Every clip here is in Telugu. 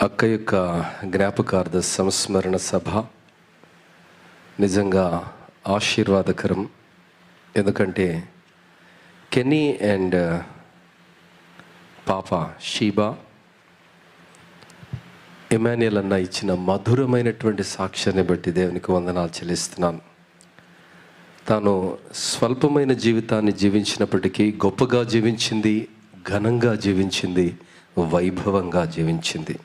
అక్క యొక్క జ్ఞాపకార్థ సంస్మరణ సభ నిజంగా ఆశీర్వాదకరం. ఎందుకంటే కెన్నీ అండ్ పాప షీబా ఇమాన్యుయల్ అన్న ఇచ్చిన మధురమైనటువంటి సాక్ష్యాన్ని బట్టి దేవునికి వందనాలు చెల్లిస్తున్నాను. తాను స్వల్పమైన జీవితాన్ని జీవించినప్పటికీ గొప్పగా జీవించింది, ఘనంగా జీవించింది, వైభవంగా జీవించింది.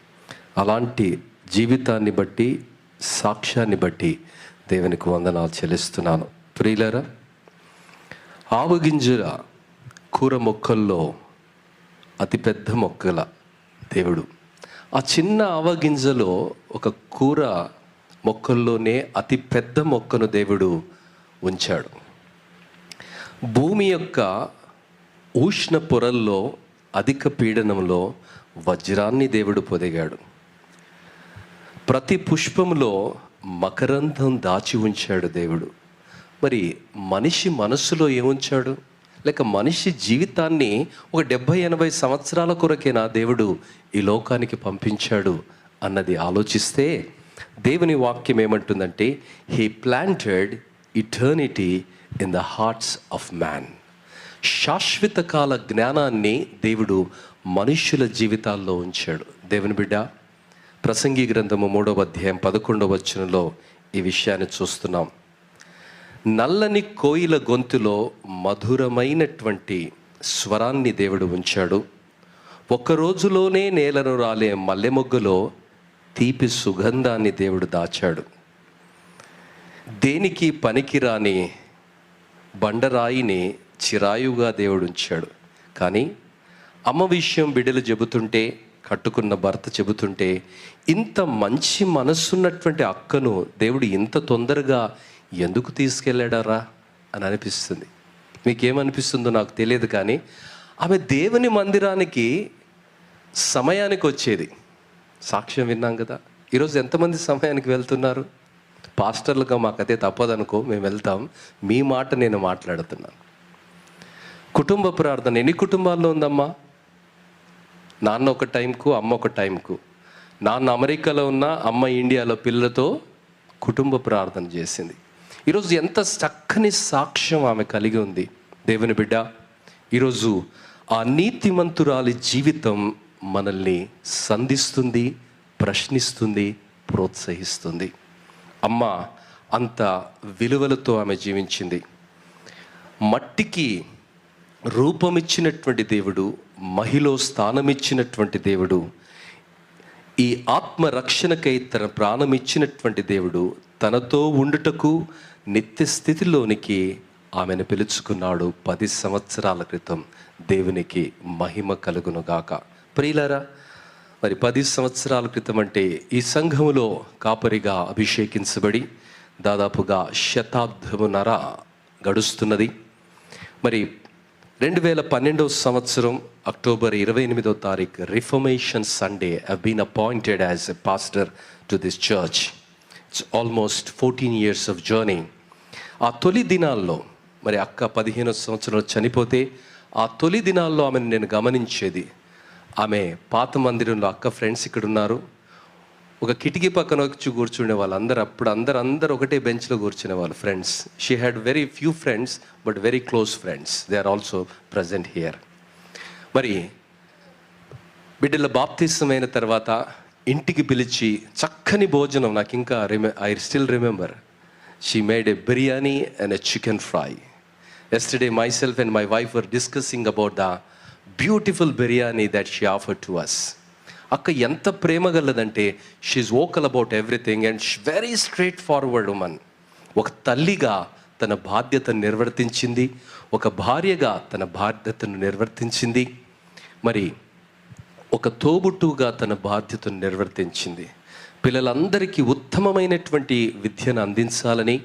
అలాంటి జీవితాన్ని బట్టి, సాక్ష్యాన్ని బట్టి దేవునికి వందనాలు చెల్లిస్తున్నాను. ప్రియులారా, ఆవగింజల కూర మొక్కల్లో అతిపెద్ద మొక్కల దేవుడు ఆ చిన్న ఆవగింజలో ఒక కూర మొక్కల్లోనే అతి పెద్ద మొక్కను దేవుడు ఉంచాడు. భూమి యొక్క ఉష్ణ పొరల్లో, అధిక పీడనంలో వజ్రాన్ని దేవుడు పొదిగాడు. ప్రతి పుష్పంలో మకరందం దాచి ఉంచాడు దేవుడు. మరి మనిషి మనస్సులో ఏముంచాడు? లేక మనిషి జీవితాన్ని ఒక 70-80 సంవత్సరాల కొరకేనా దేవుడు ఈ లోకానికి పంపించాడు అన్నది ఆలోచిస్తే దేవుని వాక్యం ఏమంటుందంటే, he planted eternity in the hearts of man. శాశ్వత కాల జ్ఞానాన్ని దేవుడు మనుష్యుల జీవితాల్లో ఉంచాడు. దేవుని బిడ్డ, ప్రసంగి గ్రంథము 3వ అధ్యాయం 11వ వచనంలో ఈ విషయాన్ని చూస్తున్నాం. నల్లని కోయిల గొంతులో మధురమైనటువంటి స్వరాన్ని దేవుడు ఉంచాడు. ఒక్క రోజులోనే నేలను రాలే మల్లెమొగ్గలో తీపి సుగంధాన్ని దేవుడు దాచాడు. దేనికి పనికిరాని బండరాయిని చిరాయుగా దేవుడు ఉంచాడు. కానీ అమ్మ విషయం బిడ్డలు చెబుతుంటే, కట్టుకున్న భర్త చెబుతుంటే, ఇంత మంచి మనస్సున్నటువంటి అక్కను దేవుడు ఇంత తొందరగా ఎందుకు తీసుకెళ్ళాడారా అని అనిపిస్తుంది. మీకేమనిపిస్తుందో నాకు తెలియదు, కానీ ఆమె దేవుని మందిరానికి సమయానికి వచ్చేది. సాక్ష్యం విన్నాం కదా. ఈరోజు ఎంతమంది సమయానికి వెళ్తున్నారు? పాస్టర్లుగా మాకు అదే తప్పదనుకో, మేము వెళ్తాం. మీ మాట నేను మాట్లాడుతున్నాను. కుటుంబ ప్రార్థన ఎన్ని కుటుంబాల్లో ఉందమ్మా? నాన్న ఒక టైంకు, అమ్మ ఒక టైంకు. నాన్న అమెరికాలో ఉన్న, అమ్మ ఇండియాలో పిల్లలతో కుటుంబ ప్రార్థన చేసింది. ఈరోజు ఎంత చక్కని సాక్ష్యం ఆమె కలిగి ఉంది. దేవుని బిడ్డ, ఈరోజు ఆ నీతిమంతురాలి జీవితం మనల్ని సంధిస్తుంది, ప్రశ్నిస్తుంది, ప్రోత్సహిస్తుంది. అమ్మ అంత విలువలతో ఆమె జీవించింది. మట్టికి రూపమిచ్చినటువంటి దేవుడు, మహిలో స్థానమిచ్చినటువంటి దేవుడు, ఈ ఆత్మరక్షణకై తన ప్రాణం ఇచ్చినటువంటి దేవుడు తనతో ఉండుటకు నిత్య స్థితిలోనికి ఆమెను పిలుచుకున్నాడు 10 సంవత్సరాల క్రితం. దేవునికి మహిమ కలుగునుగాక. ప్రియులారా, మరి 10 సంవత్సరాల క్రితం అంటే ఈ సంఘములో కాపరిగా అభిషేకించబడి దాదాపుగా శతాబ్దమున్నర గడుస్తున్నది. మరి 2012వ సంవత్సరం అక్టోబర్ 28వ తారీఖు reformation Sunday I been appointed as a pastor to this church. It's almost 14 years of journey. ఆ తొలి దినాల్లో, మరి అక్క 15వ సంవత్సరంలో చనిపోతే ఆ తొలి దినాల్లో ఆమెను నేను గమనించేది. ఆమె పాత మందిరంలో, అక్క ఫ్రెండ్స్ ఇక్కడ ఉన్నారు, ఒక కిటికీ పక్కన వచ్చి కూర్చునే వాళ్ళు. అందరూ ఒకటే బెంచ్లో కూర్చునే వాళ్ళు friends. She had very few friends but very close friends. They are also present here. మరి బిడ్డల బాప్తిసం అయిన తర్వాత ఇంటికి పిలిచి చక్కని భోజనం, నాకు ఇంకా I still remember, she made a biryani and a chicken fry. Yesterday myself and my wife were discussing about the beautiful biryani that she offered to us. అక్క ఎంత ప్రేమ గలదంటే, she is vocal about everything and very straightforward woman. ఒక తల్లిగా తన బాధ్యతను నిర్వర్తించింది, ఒక భార్యగా తన బాధ్యతను నిర్వర్తించింది, మరి ఒక తోబుట్టుగా తన బాధ్యతను నిర్వర్తించింది. పిల్లలందరికీ ఉత్తమమైనటువంటి విద్యను అందించాలని,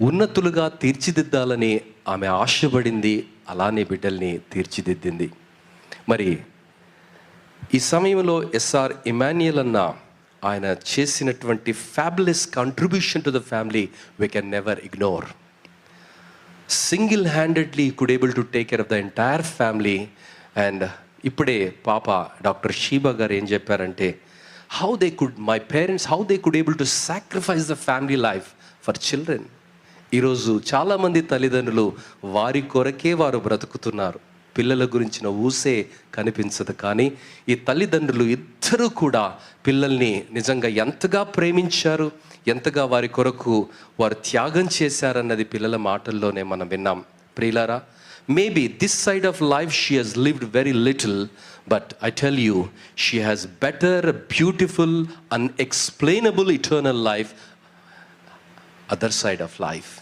ఉన్నతులుగా తీర్చిదిద్దాలని ఆమె ఆశపడింది. అలానే బిడ్డల్ని తీర్చిదిద్దింది. మరి ఈ సమయంలో ఎస్ఆర్ ఇమాన్యుయల్ అన్న ఆయన చేసినటువంటి fabulous contribution to the family we can never ignore. Single handedly could able to take care of the entire family. And ఇప్పుడే పాప డాక్టర్ షీబా గారు ఏం చెప్పారంటే, my parents how they could able to sacrifice the family life for children. ఈరోజు చాలామంది తల్లిదండ్రులు వారి కొరకే వారు బ్రతుకుతున్నారు. పిల్లల గురించిన ఊసే కనిపించదు. కానీ ఈ తల్లిదండ్రులు ఇద్దరూ కూడా పిల్లల్ని నిజంగా ఎంతగా ప్రేమించారు, ఎంతగా వారి కొరకు వారు త్యాగం చేశారన్నది పిల్లల మాటల్లోనే మనం విన్నాం. ప్రియులారా, maybe this side of life she has lived very little, but I tell you she has better, beautiful, unexplainable eternal life other side of life.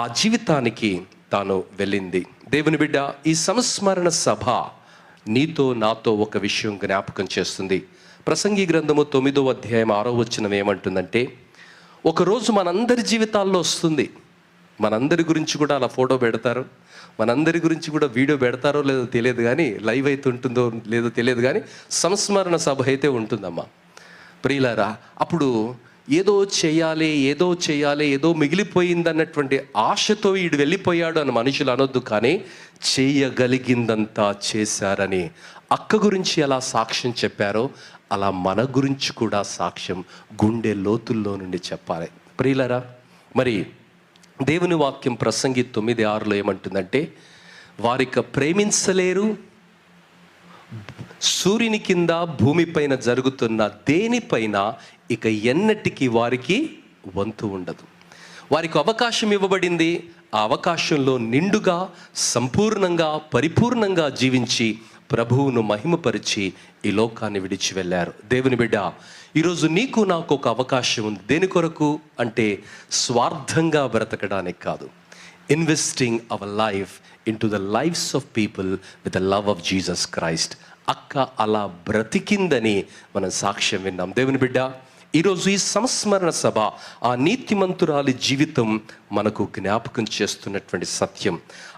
ఆ జీవితానికి తాను వెళ్ళింది. దేవుని బిడ్డ, ఈ సంస్మరణ సభ నీతో నాతో ఒక విషయం జ్ఞాపకం చేస్తుంది. ప్రసంగి గ్రంథము 9వ అధ్యాయం 6వ వచనం ఏమంటుందంటే, ఒకరోజు మనందరి జీవితాల్లో వస్తుంది. మనందరి గురించి కూడా అలా ఫోటో పెడతారు, మనందరి గురించి కూడా వీడియో పెడతారో లేదో తెలియదు, కానీ లైవ్ అయితే ఉంటుందో లేదో తెలియదు, కానీ సంస్మరణ సభ అయితే ఉంటుందమ్మా. ప్రియులారా, అప్పుడు ఏదో చేయాలి ఏదో మిగిలిపోయిందన్నటువంటి ఆశతో వీడు వెళ్ళిపోయాడు అని మనుషులు అనొద్దు, కానీ చేయగలిగిందంతా చేశారని అక్క గురించి ఎలా సాక్ష్యం చెప్పారో అలా మన గురించి కూడా సాక్ష్యం గుండె లోతుల్లో నుండి చెప్పాలి. ప్రియులారా, మరి దేవుని వాక్యం ప్రసంగి 9:6 ఏమంటుందంటే, వారిక ప్రేమించలేరు, సూర్యుని కింద భూమిపైన జరుగుతున్న దేనిపైన ఇక ఎన్నటికీ వారికి వంతు ఉండదు. వారికి అవకాశం ఇవ్వబడింది. ఆ అవకాశంలో నిండుగా, సంపూర్ణంగా, పరిపూర్ణంగా జీవించి ప్రభువును మహిమపరిచి ఈ లోకాన్ని విడిచి వెళ్ళారు. దేవుని బిడ్డ, ఈరోజు నీకు నాకు ఒక అవకాశం ఉంది. దేని కొరకు అంటే స్వార్థంగా బ్రతకడానికి కాదు, investing our life into the lifes of people with the love of Jesus Christ. అక్క అలా బ్రతికిందని మనం సాక్ష్యం విన్నాం. దేవుని బిడ్డ, ఈరోజు ఈ సంస్మరణ సభ ఆ నీతిమంతురాలి జీవితం మనకు జ్ఞాపకం చేస్తున్నటువంటి సత్యం.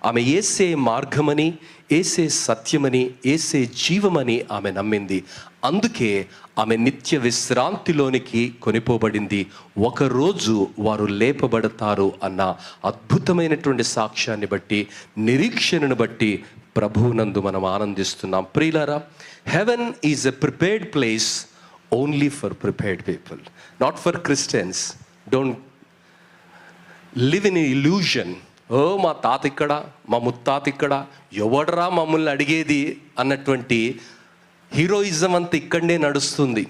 ఆమె యేసే మార్గమని, యేసే సత్యమని, యేసే జీవమని ఆమె నమ్మింది. అందుకే ఆమె నిత్య విశ్రాంతిలోనికి కొనిపోబడింది. ఒకరోజు వారు లేపబడతారు అన్న అద్భుతమైనటువంటి సాక్ష్యాన్ని బట్టి, నిరీక్షణను బట్టి ప్రభువునందు మనం ఆనందిస్తున్నాం. ప్రియులారా, heaven is a prepared place only for prepared people, not for Christians. Don't live in illusion. మా తాత ఇక్కడ, మా ముత్తాత ఇక్కడ, ఎవడరా మమ్మల్ని అడిగేది అన్నటువంటి హీరోయిజం అంతా ఇక్కడనే నడుస్తుంది.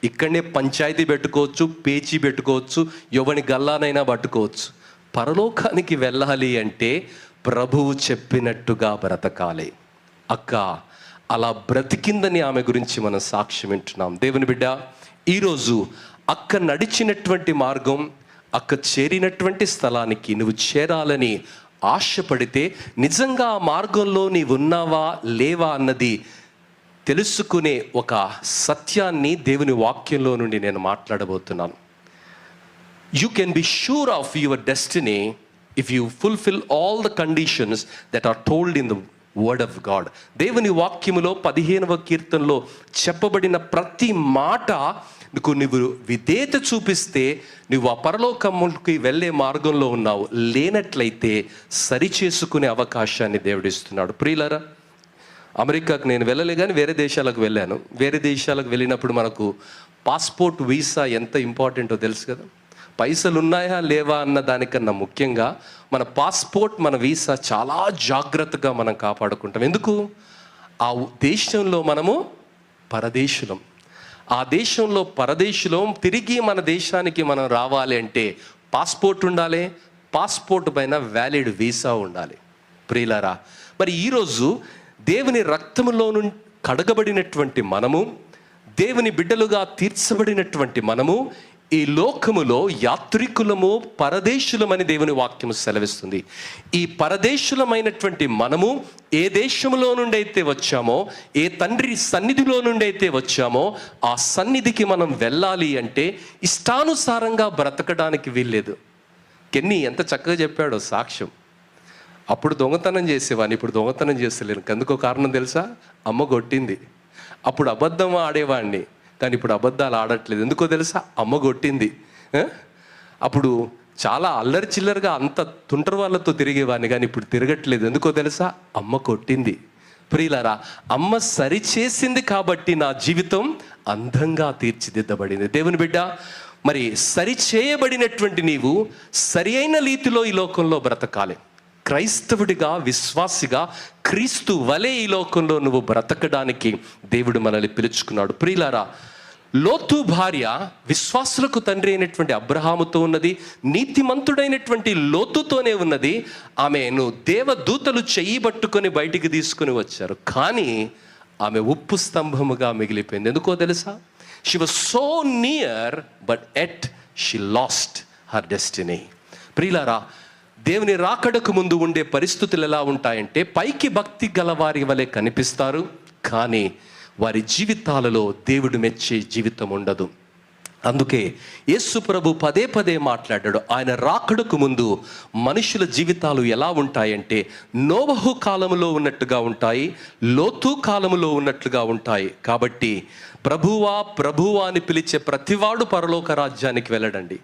ఇక్కడనే పంచాయతీ పెట్టుకోవచ్చు, పేచీ పెట్టుకోవచ్చు, ఎవని గల్లానైనా పట్టుకోవచ్చు. పరలోకానికి వెళ్ళాలి అంటే ప్రభువు చెప్పినట్టుగా బ్రతకాలి. అక్క అలా బ్రతికిందని ఆమె గురించి మనం సాక్ష్యం వింటున్నాం. దేవుని బిడ్డ, ఈరోజు అక్క నడిచినటువంటి మార్గం, అక్క చేరినటువంటి స్థలానికి నువ్వు చేరాలని ఆశపడితే, నిజంగా ఆ మార్గంలో నీవు ఉన్నావా లేవా అన్నది తెలుసుకునే ఒక సత్యాన్ని దేవుని వాక్యంలో నుండి నేను మాట్లాడబోతున్నాను. You can be sure of your destiny if you fulfill all the conditions that are told in the word of God. దేవుని వాక్యములో 15వ కీర్తనలో చెప్పబడిన ప్రతి మాట నువ్వు విధేయత చూపిస్తే నువ్వు ఆ పరలోకముకి వెళ్ళే మార్గంలో ఉన్నావు. లేనట్లయితే సరిచేసుకునే అవకాశాన్ని దేవుడిస్తున్నాడు. ప్రియులారా, అమెరికాకు నేను వెళ్ళలే, కానీ వేరే దేశాలకు వెళ్ళాను. వేరే దేశాలకు వెళ్ళినప్పుడు మనకు పాస్పోర్ట్, వీసా ఎంత ఇంపార్టెంటో తెలుసు కదా. పైసలు ఉన్నాయా లేవా అన్న దానికన్నా ముఖ్యంగా మన పాస్పోర్ట్, మన వీసా చాలా జాగ్రత్తగా మనం కాపాడుకుంటాం. ఎందుకు? ఆ దేశంలో మనము పరదేశులం. ఆ దేశంలో పరదేశులం. తిరిగి మన దేశానికి మనం రావాలి అంటే పాస్పోర్ట్ ఉండాలి, పాస్పోర్ట్ పైన వ్యాలిడ్ వీసా ఉండాలి. ప్రియులారా, మరి ఈరోజు దేవుని రక్తములో నుండి కడగబడినటువంటి మనము, దేవుని బిడ్డలుగా తీర్చబడినటువంటి మనము ఈ లోకములో యాత్రికులము, పరదేశులమని దేవుని వాక్యము సెలవిస్తుంది. ఈ పరదేశులమైనటువంటి మనము ఏ దేశంలో నుండి అయితే వచ్చామో, ఏ తండ్రి సన్నిధిలో నుండి అయితే వచ్చామో, ఆ సన్నిధికి మనం వెళ్ళాలి అంటే ఇష్టానుసారంగా బ్రతకడానికి వీల్లేదు. కెన్నీ ఎంత చక్కగా చెప్పాడో సాక్ష్యం. అప్పుడు దొంగతనం చేసేవాడిని, ఇప్పుడు దొంగతనం చేస్తలేను. ఎందుకో కారణం తెలుసా? అమ్మ కొట్టింది. అప్పుడు అబద్ధం ఆడేవాడిని, కానీ ఇప్పుడు అబద్ధాలు ఆడట్లేదు. ఎందుకో తెలుసా? అమ్మ కొట్టింది. అప్పుడు చాలా అల్లరి చిల్లరగా అంత తుంటరి వాళ్ళతో తిరిగేవాడిని, కానీ ఇప్పుడు తిరగట్లేదు. ఎందుకో తెలుసా? అమ్మ కొట్టింది. ప్రియులారా, అమ్మ సరిచేసింది కాబట్టి నా జీవితం అందంగా తీర్చిదిద్దబడింది. దేవుని బిడ్డ, మరి సరిచేయబడినటువంటి నీవు సరి అయిన రీతిలో ఈ లోకంలో బ్రతకాలి. క్రైస్తవుడిగా, విశ్వాసిగా క్రీస్తు వలె ఈ లోకంలో నువ్వు బ్రతకడానికి దేవుడు మనల్ని పిలుచుకున్నాడు. ప్రియులారా, లోతు భార్య విశ్వాసులకు తండ్రి అయినటువంటి అబ్రహాముతో ఉన్నది, నీతిమంతుడైనటువంటి లోతుతోనే ఉన్నది. ఆమెను దేవదూతలు చెయ్యి పట్టుకొని బయటికి తీసుకుని వచ్చారు, కానీ ఆమె ఉప్పు స్తంభముగా మిగిలిపోయింది. ఎందుకో తెలుసా? She was so near but at she lost her destiny. ప్రియులారా, దేవుని రాకడకు ముందు ఉండే పరిస్థితులు ఎలా ఉంటాయంటే, పైకి భక్తి గలవారి వలె కనిపిస్తారు, కానీ వారి జీవితాలలో దేవుడు మెచ్చే జీవితం ఉండదు. అందుకే యేసు ప్రభు పదే పదే మాట్లాడాడు, ఆయన రాకడకు ముందు మనుషుల జీవితాలు ఎలా ఉంటాయంటే నోవహు కాలములో ఉన్నట్టుగా ఉంటాయి, లోతు కాలములో ఉన్నట్లుగా ఉంటాయి. కాబట్టి ప్రభువా ప్రభువా అని పిలిచే ప్రతివాడు పరలోక రాజ్యానికి వెళ్ళడండి.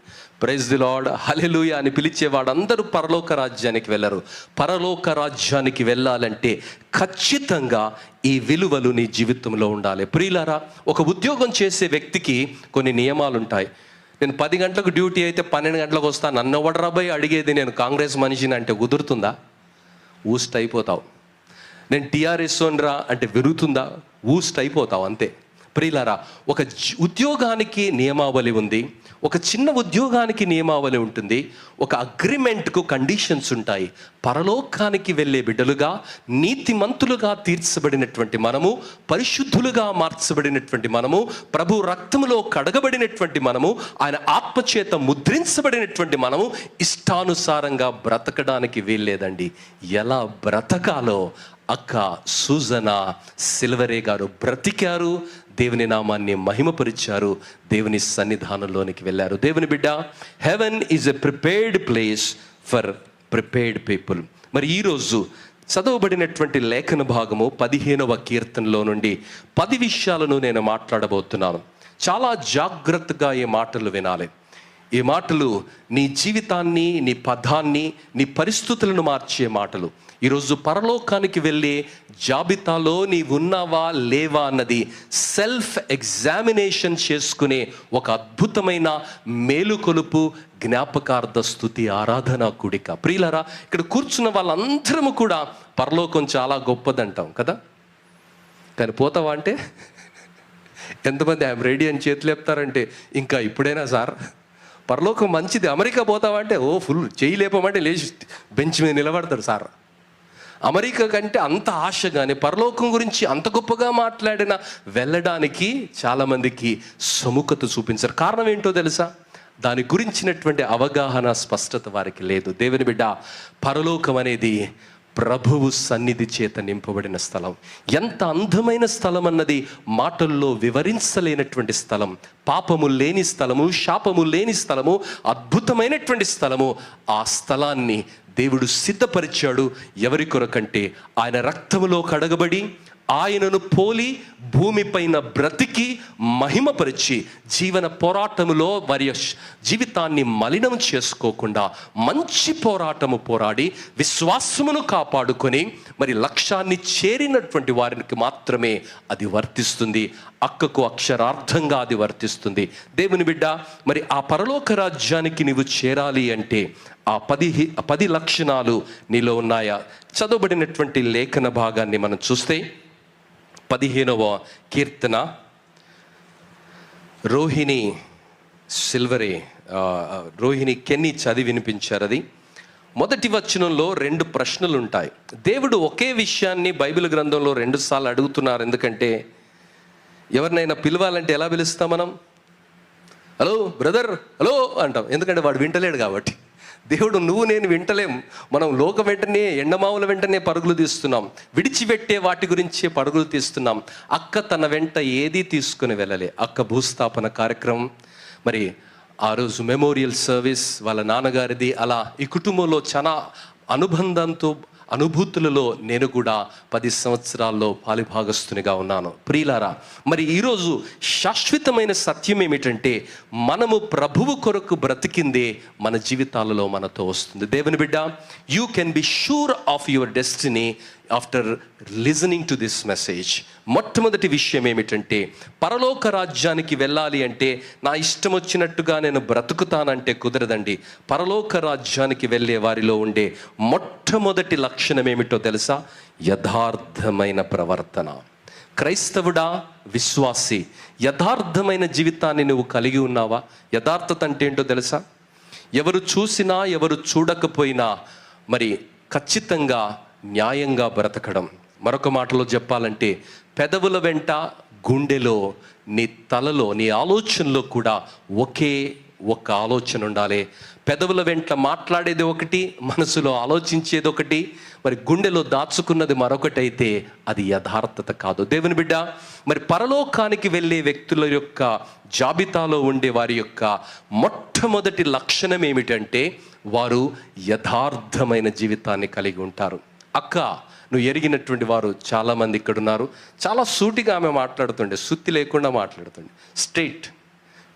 ప్రైజ్ ది లార్డ్, హల్లెలూయా అని పిలిచేవాడు అందరూ పరలోక రాజ్యానికి వెళ్ళరు. పరలోక రాజ్యానికి వెళ్ళాలంటే ఖచ్చితంగా ఈ విలువలు నీ జీవితంలో ఉండాలి. ప్రియులారా, ఒక ఉద్యోగం చేసే వ్యక్తికి కొన్ని నియమాలు ఉంటాయి. నేను 10 గంటలకు డ్యూటీ అయితే 12 గంటలకు వస్తాను, నన్ను ఎవడరాబోయి అడిగేది నేను కాంగ్రెస్ మనిషిని అంటే కుదురుతుందా? ఊస్ట్ అయిపోతావు. నేను టీఆర్ఎస్ రా అంటే విరుగుతుందా? ఊస్ట్ అయిపోతావు అంతే. ప్రియులారా, ఒక ఉద్యోగానికి నియమావళి ఉంది, ఒక చిన్న ఉద్యోగానికి నియమావళి ఉంటుంది, ఒక అగ్రిమెంట్కు కండిషన్స్ ఉంటాయి. పరలోకానికి వెళ్ళే బిడ్డలుగా, నీతిమంతులుగా తీర్చబడినటువంటి మనము, పరిశుద్ధులుగా మార్చబడినటువంటి మనము, ప్రభు రక్తములో కడగబడినటువంటి మనము, ఆయన ఆత్మచేత ముద్రించబడినటువంటి మనము ఇష్టానుసారంగా బ్రతకడానికి వీల్లేదండి. ఎలా బ్రతకాలో అక్క సూజన సిల్వరే గారు బ్రతికారు, దేవుని నామాన్ని మహిమపరిచారు, దేవుని సన్నిధానంలోనికి వెళ్ళారు. దేవుని బిడ్డ, heaven is a prepared place for prepared people. మరి ఈరోజు చదవబడినటువంటి లేఖన భాగము 15వ కీర్తనలో నుండి 10 విషయాలను నేను మాట్లాడబోతున్నాను. చాలా జాగ్రత్తగా ఈ మాటలు వినాలి. ఈ మాటలు నీ జీవితాన్ని, నీ పదాన్ని, నీ పరిస్థితులను మార్చే మాటలు. ఈరోజు పరలోకానికి వెళ్ళే జాబితాలో నీ ఉన్నావా లేవా అన్నది సెల్ఫ్ ఎగ్జామినేషన్ చేసుకునే ఒక అద్భుతమైన మేలుకొలుపు జ్ఞాపకార్థ స్తుతి ఆరాధన కూడిక. ప్రియులారా, ఇక్కడ కూర్చున్న వాళ్ళందరము కూడా పరలోకం చాలా గొప్పదంటాం కదా, కానీ పోతావా అంటే ఎంతమంది ఐఎమ్ రెడీ అని చేతులు చెప్తారంటే ఇంకా ఇప్పుడైనా సార్ పరలోకం మంచిది, అమెరికా పోతావా అంటే ఓ ఫుల్ చేయి లేపమంటే లేచి బెంచ్ మీద నిలబడతారు సార్. అమెరికా కంటే అంత ఆశగానే పరలోకం గురించి అంత గొప్పగా మాట్లాడిన వెళ్ళడానికి చాలామందికి సముఖత చూపించారు. కారణం ఏంటో తెలుసా? దాని గురించినటువంటి అవగాహన, స్పష్టత వారికి లేదు. దేవుని బిడ్డ, పరలోకం అనేది ప్రభువు సన్నిధి చేత నింపబడిన స్థలం. ఎంత అందమైన స్థలం అన్నది మాటల్లో వివరించలేనటువంటి స్థలం. పాపము లేని స్థలము, శాపము లేని స్థలము, అద్భుతమైనటువంటి స్థలము. ఆ స్థలాన్ని దేవుడు సిద్ధపరిచాడు. ఎవరి కొరకంటే ఆయన రక్తములో కడగబడి, ఆయనను పోలి భూమిపైన బ్రతికి మహిమపరిచి జీవన పోరాటములో వారి జీవితాన్ని మలినం చేసుకోకుండా మంచి పోరాటము పోరాడి విశ్వాసమును కాపాడుకొని మరి లక్ష్యాన్ని చేరినటువంటి వారికి మాత్రమే అది వర్తిస్తుంది. అక్కకు అక్షరార్థంగా అది వర్తిస్తుంది. దేవుని బిడ్డ, మరి ఆ పరలోక రాజ్యానికి నీవు చేరాలి అంటే ఆ 10 లక్షణాలు నీలో ఉన్నాయా? చదవబడినటువంటి లేఖన భాగాన్ని మనం చూస్తే 15వ కీర్తన, రోహిణి కెన్నీ చదివి వినిపించారు. అది మొదటి వచనంలో 2 ప్రశ్నలు ఉంటాయి. దేవుడు ఒకే విషయాన్ని బైబిల్ గ్రంథంలో 2 సార్లు అడుగుతున్నారు. ఎందుకంటే ఎవరినైనా పిలవాలంటే ఎలా పిలుస్తాం మనం? హలో బ్రదర్, హలో అంటాం. ఎందుకంటే వాడు వింటలేడు కాబట్టి. దేవుడు నువ్వు నేను వింటలేం. మనం లోక వెంటనే, ఎండమావుల వెంటనే పరుగులు తీస్తున్నాం, విడిచిపెట్టే వాటి గురించి పరుగులు తీస్తున్నాం. అక్క తన వెంట ఏదీ తీసుకుని వెళ్ళలే. అక్క భూస్థాపన కార్యక్రమం, మరి ఆ రోజు మెమోరియల్ సర్వీస్ వాళ్ళ నాన్నగారిది, అలా ఈ కుటుంబంలో చాలా అనుభూతులలో నేను కూడా 10 సంవత్సరాల్లో పాలిభాగస్తునిగా ఉన్నాను. ప్రియులారా, మరి ఈరోజు శాశ్వతమైన సత్యం ఏమిటంటే మనము ప్రభువు కొరకు బ్రతికిందే మన జీవితాలలో మనతో వస్తుంది. దేవుని బిడ్డ, you can be sure of your destiny after listening to this message, మొట్టమొదటి విషయం ఏమిటంటే, పరలోక రాజ్యానికి వెళ్ళాలి అంటే నా ఇష్టం వచ్చినట్టుగా నేను బ్రతుకుతానంటే కుదరదండి. పరలోక రాజ్యానికి వెళ్ళే వారిలో ఉండే మొట్టమొదటి లక్షణం ఏమిటో తెలుసా? యథార్థమైన ప్రవర్తన. క్రైస్తవుడా, విశ్వాసి, యథార్థమైన జీవితాన్ని నువ్వు కలిగి ఉన్నావా? యథార్థత అంటే ఏంటో తెలుసా? ఎవరు చూసినా ఎవరు చూడకపోయినా మరి ఖచ్చితంగా న్యాయంగా బ్రతకడం. మరొక మాటలో చెప్పాలంటే, పెదవుల వెంట, గుండెలో, నీ తలలో, నీ ఆలోచనలో కూడా ఒకే ఒక ఆలోచన ఉండాలి. పెదవుల వెంట మాట్లాడేది ఒకటి, మనసులో ఆలోచించేది ఒకటి, మరి గుండెలో దాచుకున్నది మరొకటి అయితే అది యథార్థత కాదు. దేవుని బిడ్డ, మరి పరలోకానికి వెళ్ళే వ్యక్తుల యొక్క జాబితాలో ఉండే వారి యొక్క మొట్టమొదటి లక్షణం ఏమిటంటే, వారు యథార్థమైన జీవితాన్ని కలిగి ఉంటారు. అక్క, నువ్వు ఎరిగినటువంటి వారు చాలామంది ఇక్కడ ఉన్నారు. చాలా సూటిగా ఆమె మాట్లాడుతుండే, సుత్తి లేకుండా మాట్లాడుతుండే, స్ట్రైట్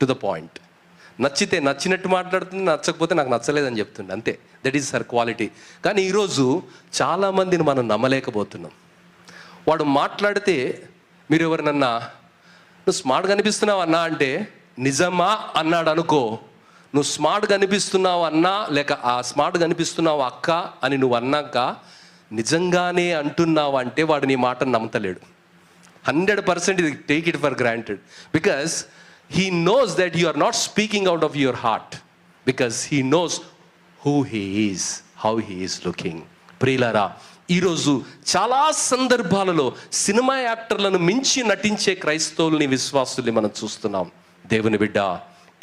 టు ద పాయింట్. నచ్చితే నచ్చినట్టు మాట్లాడుతుంది, నచ్చకపోతే నాకు నచ్చలేదని చెప్తుండే, అంతే. That is her quality. కానీ ఈరోజు చాలామందిని మనం నమ్మలేకపోతున్నాం. వాడు మాట్లాడితే, మీరు ఎవరినన్నా నువ్వు స్మార్ట్ కనిపిస్తున్నావు అన్నా అంటే, నిజమా అన్నాడు అనుకో, నువ్వు స్మార్ట్ కనిపిస్తున్నావు అన్నా, లేక ఆ స్మార్ట్ కనిపిస్తున్నావు అక్క అని నువ్వు అన్నాక నిజంగానే అంటున్నావు అంటే వాడు నీ మాటను నమ్మతలేడు. 100% ఇది take it for granted. Because he knows that you are not speaking out of your heart, because he knows who he is, how he is looking. ప్రియులారా, ఈరోజు చాలా సందర్భాలలో సినిమా యాక్టర్లను మించి నటించే క్రైస్తవుల్ని, విశ్వాసుల్ని మనం చూస్తున్నాం. దేవుని బిడ్డ,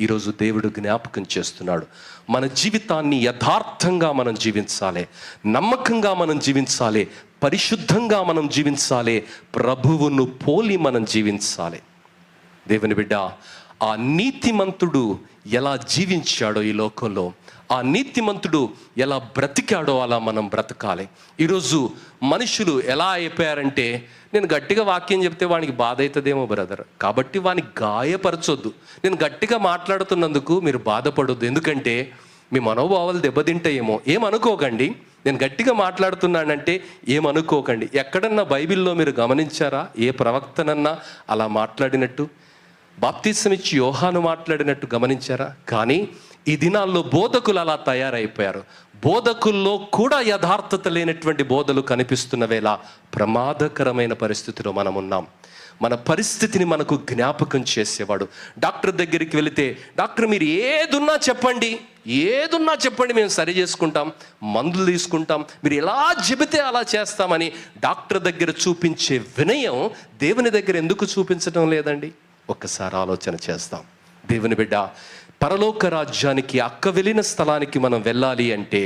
ఈరోజు దేవుడు జ్ఞాపకం చేస్తున్నాడు, మన జీవితాన్ని యథార్థంగా మనం జీవించాలి, నమ్మకంగా మనం జీవించాలి, పరిశుద్ధంగా మనం జీవించాలి, ప్రభువును పోలి మనం జీవించాలి. దేవుని బిడ్డ, ఆ నీతిమంతుడు ఎలా జీవించాడో ఈ లోకంలో, ఆ నీతిమంతుడు ఎలా బ్రతికాడో అలా మనం బ్రతకాలి. ఈరోజు మనుషులు ఎలా అయిపోయారంటే, నేను గట్టిగా వాక్యం చెప్తే వానికి బాధ అవుతుందేమో బ్రదర్, కాబట్టి వానికి గాయపరచొద్దు. నేను గట్టిగా మాట్లాడుతున్నందుకు మీరు బాధపడొద్దు, ఎందుకంటే మీ మనోభావాలు దెబ్బతింటాయేమో. ఏమనుకోకండి, నేను గట్టిగా మాట్లాడుతున్నానంటే ఏమనుకోకండి. ఎక్కడన్నా బైబిల్లో మీరు గమనించారా ఏ ప్రవక్తనన్నా అలా మాట్లాడినట్టు? బాప్తిసం ఇచ్చి యోహాను మాట్లాడినట్టు గమనించారా? కానీ ఈ దినాల్లో బోధకులు అలా తయారైపోయారు. బోధకుల్లో కూడా యథార్థత లేనటువంటి బోధలు కనిపిస్తున్న వేళ ప్రమాదకరమైన పరిస్థితిలో మనం ఉన్నాం. మన పరిస్థితిని మనకు జ్ఞాపకం చేసేవాడు. డాక్టర్ దగ్గరికి వెళితే, డాక్టర్ మీరు ఏదున్నా చెప్పండి, ఏదున్నా చెప్పండి, మేము సరి చేసుకుంటాం, మందులు తీసుకుంటాం, మీరు ఎలా చెబితే అలా చేస్తామని డాక్టర్ దగ్గర చూపించే వినయం దేవుని దగ్గర ఎందుకు చూపించడం లేదండి? ఒక్కసారి ఆలోచన చేస్తాం. దేవుని బిడ్డ, పరలోక రాజ్యానికి, అక్క వెళ్ళిన స్థలానికి మనం వెళ్ళాలి అంటే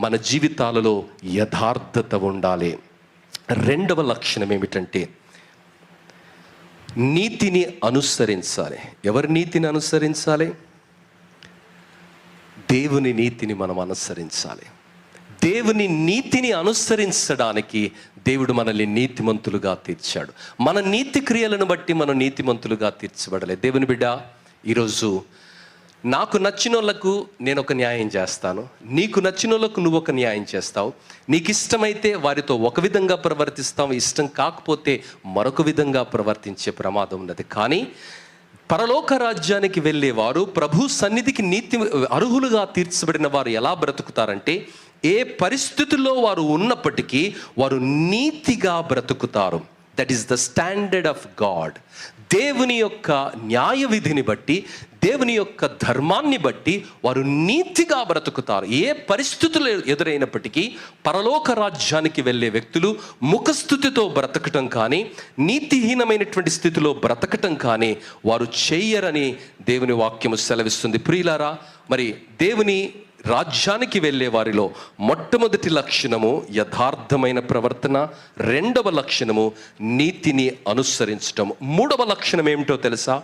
మన జీవితాలలో యథార్థత ఉండాలి. రెండవ లక్షణం ఏమిటంటే, నీతిని అనుసరించాలి. ఎవరి నీతిని అనుసరించాలి? దేవుని నీతిని మనం అనుసరించాలి. దేవుని నీతిని అనుసరించడానికి దేవుడు మనల్ని నీతిమంతులుగా తీర్చాడు. మన నీతి క్రియలను బట్టి మనం నీతిమంతులుగా తీర్చబడలేదు. దేవుని బిడ్డ, ఈరోజు నాకు నచ్చిన వాళ్ళకు నేను ఒక న్యాయం చేస్తాను, నీకు నచ్చిన వాళ్ళకు నువ్వు ఒక న్యాయం చేస్తావు. నీకు ఇష్టమైతే వారితో ఒక విధంగా ప్రవర్తిస్తావు, ఇష్టం కాకపోతే మరొక విధంగా ప్రవర్తించే ప్రమాదం ఉన్నది. కానీ పరలోక రాజ్యానికి వెళ్ళేవారు, ప్రభు సన్నిధికి నీతి అర్హులుగా తీర్చబడిన వారు ఎలా బ్రతుకుతారంటే, ఏ పరిస్థితుల్లో వారు ఉన్నప్పటికీ వారు నీతిగా బ్రతుకుతారు. That is the standard of God. దేవుని యొక్క న్యాయ విధిని బట్టి, దేవుని యొక్క ధర్మాన్ని బట్టి వారు నీతిగా బ్రతుకుతారు. ఏ పరిస్థితులు ఎదురైనప్పటికీ పరలోక రాజ్యానికి వెళ్ళే వ్యక్తులు ముఖస్థుతితో బ్రతకటం కానీ, నీతిహీనమైనటువంటి స్థితిలో బ్రతకటం కానీ వారు చెయ్యరని దేవుని వాక్యము సెలవిస్తుంది. ప్రియులారా, మరి దేవుని రాజ్యానికి వెళ్ళే వారిలో మొట్టమొదటి లక్షణము యథార్థమైన ప్రవర్తన, రెండవ లక్షణము నీతిని అనుసరించటం, మూడవ లక్షణం ఏమిటో తెలుసా?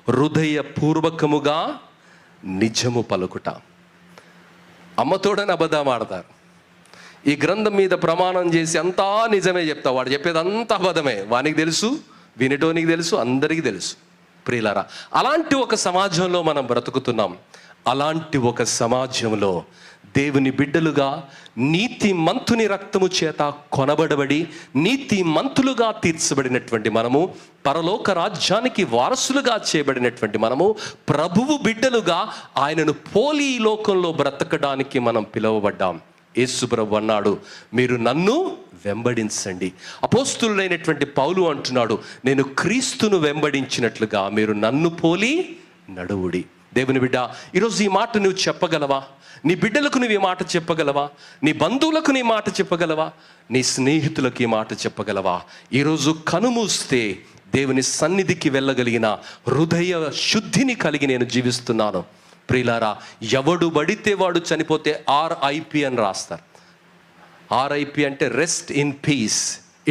హృదయపూర్వకముగా నిజము పలుకుట. అమ్మతోడని అబద్ధం ఆడతారు. ఈ గ్రంథం మీద ప్రమాణం చేసి అంతా నిజమే చెప్తావు, వాడు చెప్పేది అంతా అబద్ధమే, వానికి తెలుసు, వినటోనికి తెలుసు, అందరికీ తెలుసు. ప్రియులారా, అలాంటి ఒక సమాజంలో మనం బ్రతుకుతున్నాం. అలాంటి ఒక సమాజంలో దేవుని బిడ్డలుగా నీతిమంతుని రక్తము చేత కొనబడబడి నీతిమంతులుగా తీర్చబడినటువంటి మనము, పరలోక రాజ్యానికి వారసులుగా చేయబడినటువంటి మనము, ప్రభువు బిడ్డలుగా ఆయనను పోలి ఈ లోకంలో బ్రతకడానికి మనం పిలువబడ్డాం. యేసు ప్రభు అన్నాడు, మీరు నన్ను వెంబడించండి. అపోస్తులుడైనటువంటి పౌలు అంటున్నాడు, నేను క్రీస్తును వెంబడించినట్లుగా మీరు నన్ను పోలి నడువుడి. దేవుని బిడ్డ, ఈరోజు ఈ మాట నువ్వు చెప్పగలవా? నీ బిడ్డలకు నువ్వు ఈ మాట చెప్పగలవా? నీ బంధువులకు నీ మాట చెప్పగలవా? నీ స్నేహితులకు ఈ మాట చెప్పగలవా? ఈరోజు కనుమూస్తే దేవుని సన్నిధికి వెళ్ళగలిగిన హృదయ శుద్ధిని కలిగి నేను జీవిస్తున్నాను. ప్రియులారా, ఎవడు పడితే వాడు చనిపోతే RIP అని రాస్తారు. RIP అంటే rest in peace.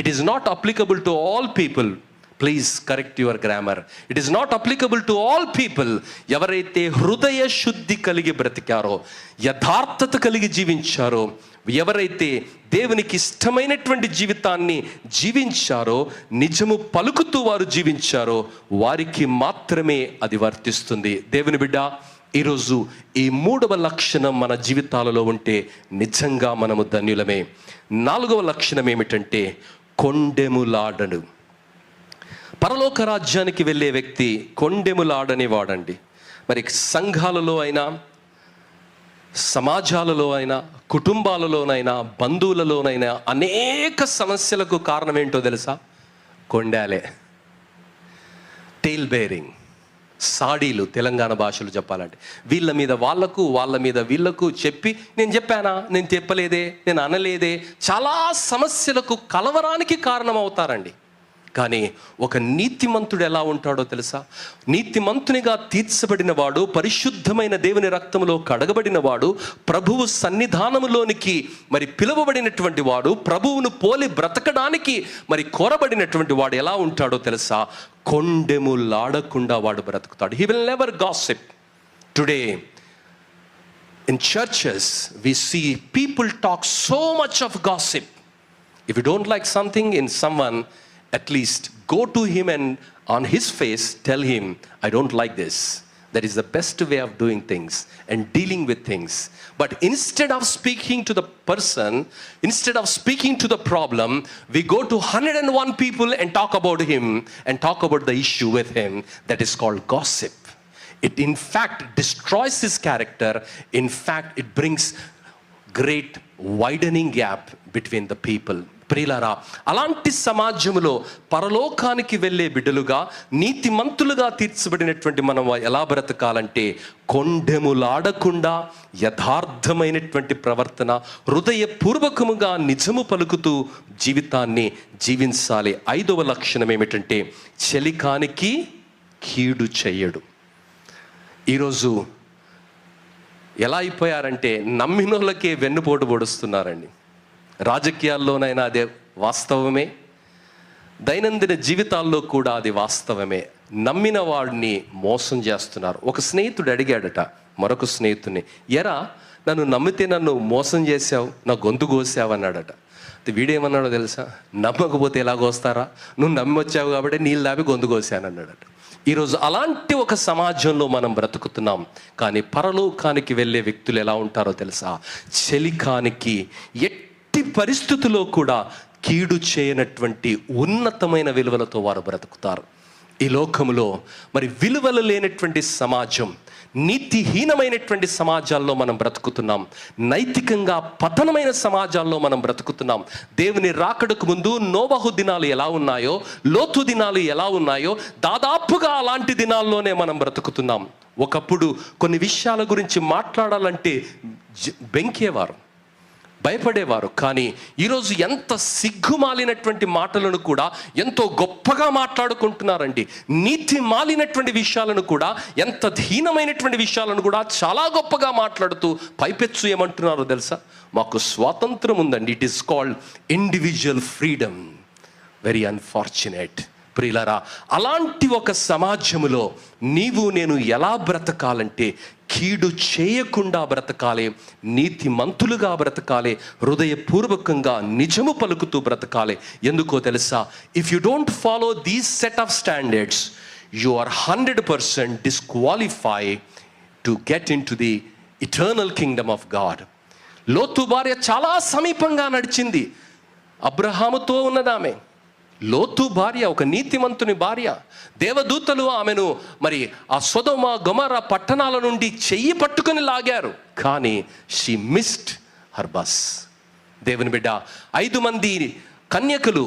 It is not applicable to all people. Please correct your grammar. It is not applicable to all people. ఎవరైతే హృదయ శుద్ధి కలిగి బ్రతికారో, యథార్థత కలిగి జీవించారో, ఎవరైతే దేవునికి ఇష్టమైనటువంటి జీవితాన్ని జీవించారో, నిజము పలుకుతూ వారు జీవించారో, వారికి మాత్రమే అది వర్తిస్తుంది. దేవుని బిడ్డ, ఈరోజు ఈ 3వ లక్షణం మన జీవితాలలో ఉంటే నిజంగా మనము ధన్యులమే. 4వ లక్షణం ఏమిటంటే కొండెములాడను. పరలోక రాజ్యానికి వెళ్ళే వ్యక్తి కొండెములాడని వాడండి. మరి సంఘాలలో అయినా, సమాజాలలో అయినా, కుటుంబాలలోనైనా, బంధువులలోనైనా అనేక సమస్యలకు కారణం ఏంటో తెలుసా? కొండాలే, టెయిల్ బేరింగ్, సాడీలు. తెలంగాణ భాషలో చెప్పాలంటే వీళ్ళ మీద వాళ్ళకు, వాళ్ళ మీద వీళ్ళకు చెప్పి, నేను చెప్పానా, నేను చెప్పలేదే, నేను అనలేదే, చాలా సమస్యలకు కలవరానికి కారణం అవుతారండి. కానీ ఒక నీతిమంతుడు ఎలా ఉంటాడో తెలుసా? నీతిమంతునిగా తీర్చబడిన వాడు, పరిశుద్ధమైన దేవుని రక్తములో కడగబడిన వాడు, ప్రభువు సన్నిధానములోనికి మరి పిలువబడినటువంటి వాడు, ప్రభువును పోలి బ్రతకడానికి మరి కోరబడినటువంటి వాడు ఎలా ఉంటాడో తెలుసా? కొండెములాడకుండా వాడు బ్రతుకుతాడు. He will never gossip. Today in churches we see people talk so much of gossip. If you don't like something in someone, at least go to him and on his face tell him, I don't like this. That is the best way of doing things and dealing with things. But instead of speaking to the person, instead of speaking to the problem, we go to 101 people and talk about him and talk about the issue with him. That is called gossip. It in fact destroys his character. In fact, it brings great widening gap between the people. ప్రియులారా, అలాంటి సమాజంలో పరలోకానికి వెళ్ళే బిడ్డలుగా, నీతిమంతులుగా తీర్చబడినటువంటి మనం ఎలా బ్రతకాలంటే కొండెములాడకుండా యథార్థమైనటువంటి ప్రవర్తన, హృదయపూర్వకముగా నిజము పలుకుతూ జీవితాన్ని జీవించాలి. 5వ లక్షణం ఏమిటంటే చెలికానికి కీడు చేయడు. ఈరోజు ఎలా అయిపోయారంటే నమ్మినోళ్ళకే వెన్నుపోటు పొడుస్తున్నారండి. రాజకీయాల్లోనైనా అదే వాస్తవమే, దైనందిన జీవితాల్లో కూడా అది వాస్తవమే. నమ్మిన వాడిని మోసం చేస్తున్నారు. ఒక స్నేహితుడు అడిగాడట మరొక స్నేహితుడిని, ఎరా నన్ను నమ్మితే నన్ను మోసం చేశావు, నా గొంతు కోసావు అన్నాడట. వీడేమన్నాడో తెలుసా? నమ్మకపోతే ఎలా కోస్తారా, నువ్వు నమ్మి వచ్చావు కాబట్టి నీళ్ళు దాపి గొంతు కోసాను అన్నాడట. ఈరోజు అలాంటి ఒక సమాజంలో మనం బ్రతుకుతున్నాం. కానీ పరలోకానికి వెళ్ళే వ్యక్తులు ఎలా ఉంటారో తెలుసా? చెలికానికి ఎట్టి పరిస్థితుల్లో కూడా కీడు చేయనటువంటి ఉన్నతమైన విలువలతో వారు బ్రతుకుతారు. ఈ లోకంలో మరి విలువలు లేనటువంటి సమాజం, నీతిహీనమైనటువంటి సమాజాల్లో మనం బ్రతుకుతున్నాం. నైతికంగా పతనమైన సమాజాల్లో మనం బ్రతుకుతున్నాం. దేవుని రాకడకు ముందు నోవహు దినాలు ఎలా ఉన్నాయో, లోతు దినాలు ఎలా ఉన్నాయో, దాదాపుగా అలాంటి దినాల్లోనే మనం బ్రతుకుతున్నాం. ఒకప్పుడు కొన్ని విషయాల గురించి మాట్లాడాలంటే బెంకేవారు, భయపడేవారు. కానీ ఈరోజు ఎంత సిగ్గుమాలినటువంటి మాటలను కూడా ఎంతో గొప్పగా మాట్లాడుకుంటున్నారండి. నీతి మాలినటువంటి విషయాలను కూడా, ఎంత హీనమైనటువంటి విషయాలను కూడా చాలా గొప్పగా మాట్లాడుతూ పైపెచ్చు ఏమంటున్నారో తెలుసా? మాకు స్వాతంత్రం ఉందండి. It is called individual freedom. Very unfortunate. ప్రియులారా, అలాంటి ఒక సమాజంలో నీవు నేను ఎలా బ్రతకాలంటే కీడు చేయకుండా బ్రతకాలి, నీతిమంతులుగా బ్రతకాలి, హృదయపూర్వకంగా నిజము పలుకుతూ బ్రతకాలి. ఎందుకో తెలుసా? If you don't follow these set of standards, you are 100% disqualify to get into the eternal kingdom of God. లోతు భార్య చాలా సమీపంగా నడిచింది. అబ్రహాముతో ఉన్నదామె. లోతు భార్య ఒక నీతిమంతుని భార్య. దేవదూతలు ఆమెను మరి ఆ సొదొమ గొమొర్రా పట్టణాల నుండి చెయ్యి పట్టుకొని లాగారు, కానీ షీ మిస్డ్ హర్ బస్. దేవుని బిడ్డ, 5 మంది కన్యకలు,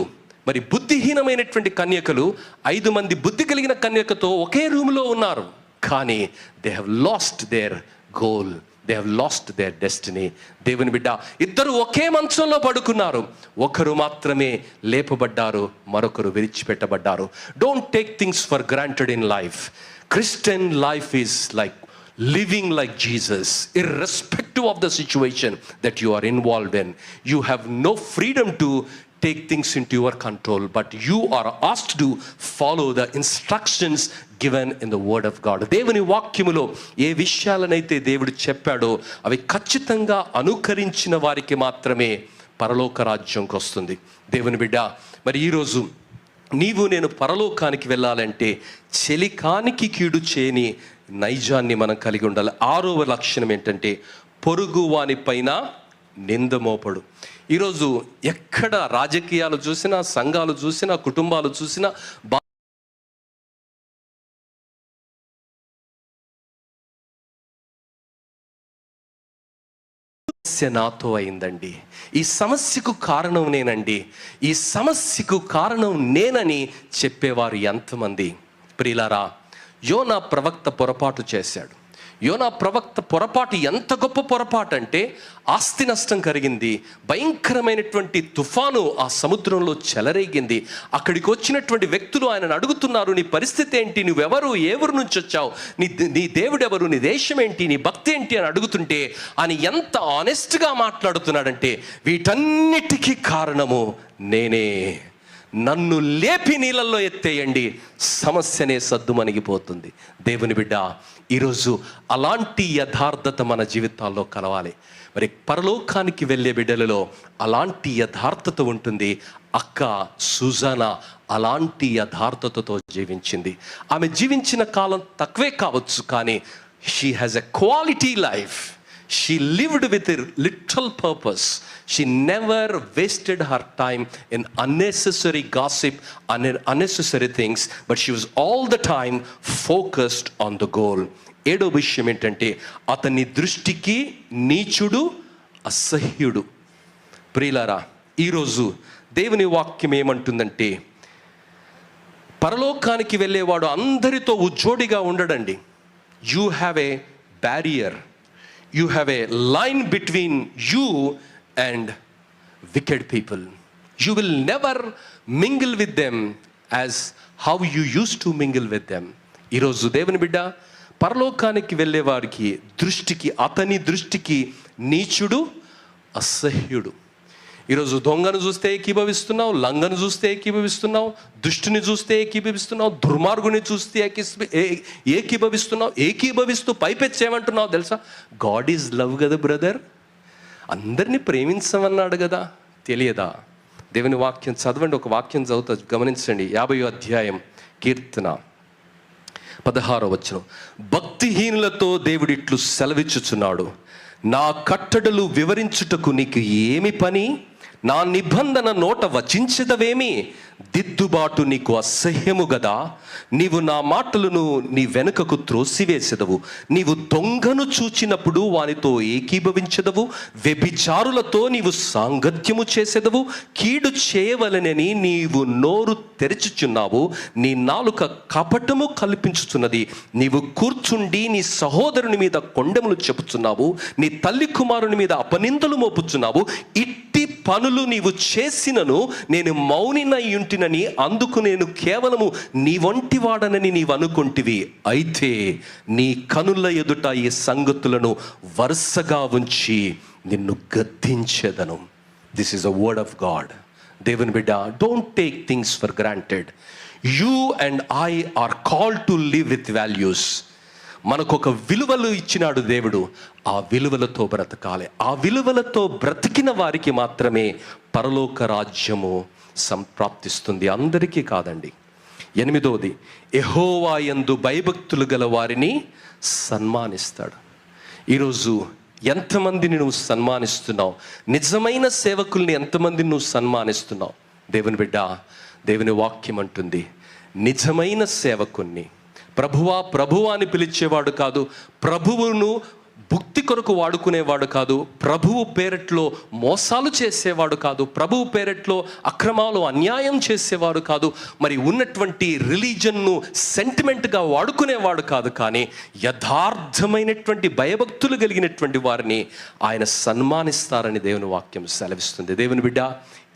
మరి బుద్ధిహీనమైనటువంటి కన్యకలు 5 మంది బుద్ధి కలిగిన కన్యకతో ఒకే రూమ్లో ఉన్నారు, కానీ they have lost their goal, they have lost their destiny. దేవుని బిడ్డ, ఇద్దరు ఒకే మంచంలో పడుకున్నారు, ఒకరు మాత్రమే లేపబడ్డారు, మరొకరు విడిచిపెట్టబడ్డారు. Don't take things for granted in life. Christian life is like living like Jesus, irrespective of the situation that you are involved in. You have no freedom to take things into your control, but you are asked to follow the instructions given in the word of God. దేవుని వాక్యములో ఏ విషయాలనైతే దేవుడు చెప్పాడో అవి ఖచ్చితంగా అనుకరించిన వారికి మాత్రమే పరలోక రాజ్యంకి వస్తుంది. దేవుని బిడ్డ, మరి ఈరోజు నీవు నేను పరలోకానికి వెళ్ళాలంటే చెలికానికి కీడు చేయని నైజాన్ని మనం కలిగి ఉండాలి. 6వ లక్షణం ఏంటంటే పొరుగు వాని పైన నింద మోపడు. ఈరోజు ఎక్కడ రాజకీయాలు చూసినా, సంఘాలు చూసినా, కుటుంబాలు చూసినా సమస్య నాతో అయిందండి, ఈ సమస్యకు కారణం నేనండి, ఈ సమస్యకు కారణం నేనని చెప్పేవారు ఎంతమంది? ప్రియులారా, యోనా ప్రవక్త పొరపాటు చేశాడు. యోనా ప్రవక్త పొరపాటు ఎంత గొప్ప పొరపాటు అంటే ఆస్తి నష్టం కలిగింది. భయంకరమైనటువంటి తుఫాను ఆ సముద్రంలో చెలరేగింది. అక్కడికి వచ్చినటువంటి వ్యక్తులు ఆయనను అడుగుతున్నారు, నీ పరిస్థితి ఏంటి, నువ్వెవరు, ఏ ఊరు నుంచి వచ్చావు, నీ దేవుడెవరు, నీ దేశం ఏంటి, నీ భక్తి ఏంటి అని అడుగుతుంటే ఆయన ఎంత ఆనెస్ట్గా మాట్లాడుతున్నాడంటే, వీటన్నిటికీ కారణము నేనే, నన్ను లేపి నీళ్ళల్లో ఎత్తేయండి, సమస్యనే సద్దుమణిగిపోతుంది. దేవుని బిడ్డ, ఈరోజు అలాంటి యథార్థత మన జీవితాల్లో కలవాలి. మరి పరలోకానికి వెళ్ళే బిడ్డలలో అలాంటి యథార్థత ఉంటుంది. అక్క సుజానా అలాంటి యథార్థతతో జీవించింది. ఆమె జీవించిన కాలం తక్కువే కావచ్చు, కానీ she has a quality life. She lived with a literal purpose. She never wasted her time in unnecessary gossip and unnecessary things, but she was all the time focused on the goal. 7వ విషయం ఏంటంటే అతని దృష్టికి నీచుడు అసహ్యుడు. ప్రియులారా, ఈరోజు దేవుని వాక్యం ఏమంటుందంటే పరలోకానికి వెళ్ళేవాడు అందరితో ఉజ్జోడిగా ఉండడండి. You have a barrier. You have a line between you and wicked people. You will never mingle with them as how you used to mingle with them. ఈరోజు దేవుని బిడ్డ, పరలోకానికి వెళ్ళే వారికి దృష్టికి, అతని దృష్టికి నీచుడు అసహ్యుడు. ఈరోజు దొంగను చూస్తే ఏకీభవిస్తున్నావు, లంగను చూస్తే ఏకీభవిస్తున్నావు, దుష్టుని చూస్తే ఏకీభవిస్తున్నావు, దుర్మార్గుని చూస్తే ఏకీభవిస్తున్నావు. ఏకీభవిస్తూ పైపెచ్చేమంటున్నావు తెలుసా? గాడ్ ఈజ్ లవ్ కదా బ్రదర్, అందరినీ ప్రేమించమన్నాడు కదా, తెలియదా? దేవుని వాక్యం చదవండి. ఒక వాక్యం చదువుతా, గమనించండి. 50వ అధ్యాయం కీర్తన 16వ వచనం. భక్తిహీనులతో దేవుడిట్లు సెలవిచ్చుచున్నాడు, నా కట్టడలు వివరించుటకు నీకు ఏమి పని, నా నిబంధన నోట వచించదవేమి, దిద్దుబాటు నీకు అసహ్యము గదా, నీవు నా మాటలను నీ వెనుకకు త్రోసివేసెదవు, నీవు దొంగను చూచినప్పుడు వానితో ఏకీభవించదవు, వ్యభిచారులతో నీవు సాంగత్యము చేసెదవు, కీడు చేయవలనని నీవు నోరు తెరచుచున్నావు, నీ నాలుక కపటము కల్పించుచున్నది, నీవు కూర్చుండి నీ సహోదరుని మీద కొండెములు చెప్పుచున్నావు, నీ తల్లి కుమారుని మీద అపనిందలు మోపుచున్నావు, ఇట్టి పనులు నీవు చేసినను నేను మౌనినై ఉంటినని, అందుకు నేను కేవలము నీ వంటి వాడనని నీవు అనుకుంటివి, అయితే నీ కనుల ఎదుట ఈ సంగతులను వరుసగా ఉంచి నిన్ను గద్దించెదను. This is a word of God. దేవుని బిడ్డ, don't take things for granted. You and I are called to live with values. మనకొక విలువలు ఇచ్చినాడు దేవుడు, ఆ విలువలతో బ్రతకాలి. ఆ విలువలతో బ్రతికిన వారికి మాత్రమే పరలోక రాజ్యము సంప్రాప్తిస్తుంది, అందరికీ కాదండి. 8వది, యెహోవా యందు భయభక్తులు గల వారిని సన్మానిస్తాడు. ఈరోజు ఎంతమందిని నువ్వు సన్మానిస్తున్నావు? నిజమైన సేవకుల్ని ఎంతమందిని నువ్వు సన్మానిస్తున్నావు? దేవుని బిడ్డ, దేవుని వాక్యం అంటుంది, నిజమైన సేవకుణ్ణి ప్రభువా ప్రభువా అని పిలిచేవాడు కాదు, ప్రభువును భుక్తి కొరకు వాడుకునేవాడు కాదు, ప్రభువు పేరట్లో మోసాలు చేసేవాడు కాదు, ప్రభువు పేరట్లో అక్రమాలు అన్యాయం చేసేవాడు కాదు, మరి ఉన్నటువంటి రిలీజన్ను సెంటిమెంట్గా వాడుకునేవాడు కాదు, కానీ యథార్థమైనటువంటి భయభక్తులు కలిగినటువంటి వారిని ఆయన సన్మానిస్తారని దేవుని వాక్యం సెలవిస్తుంది. దేవుని బిడ్డ,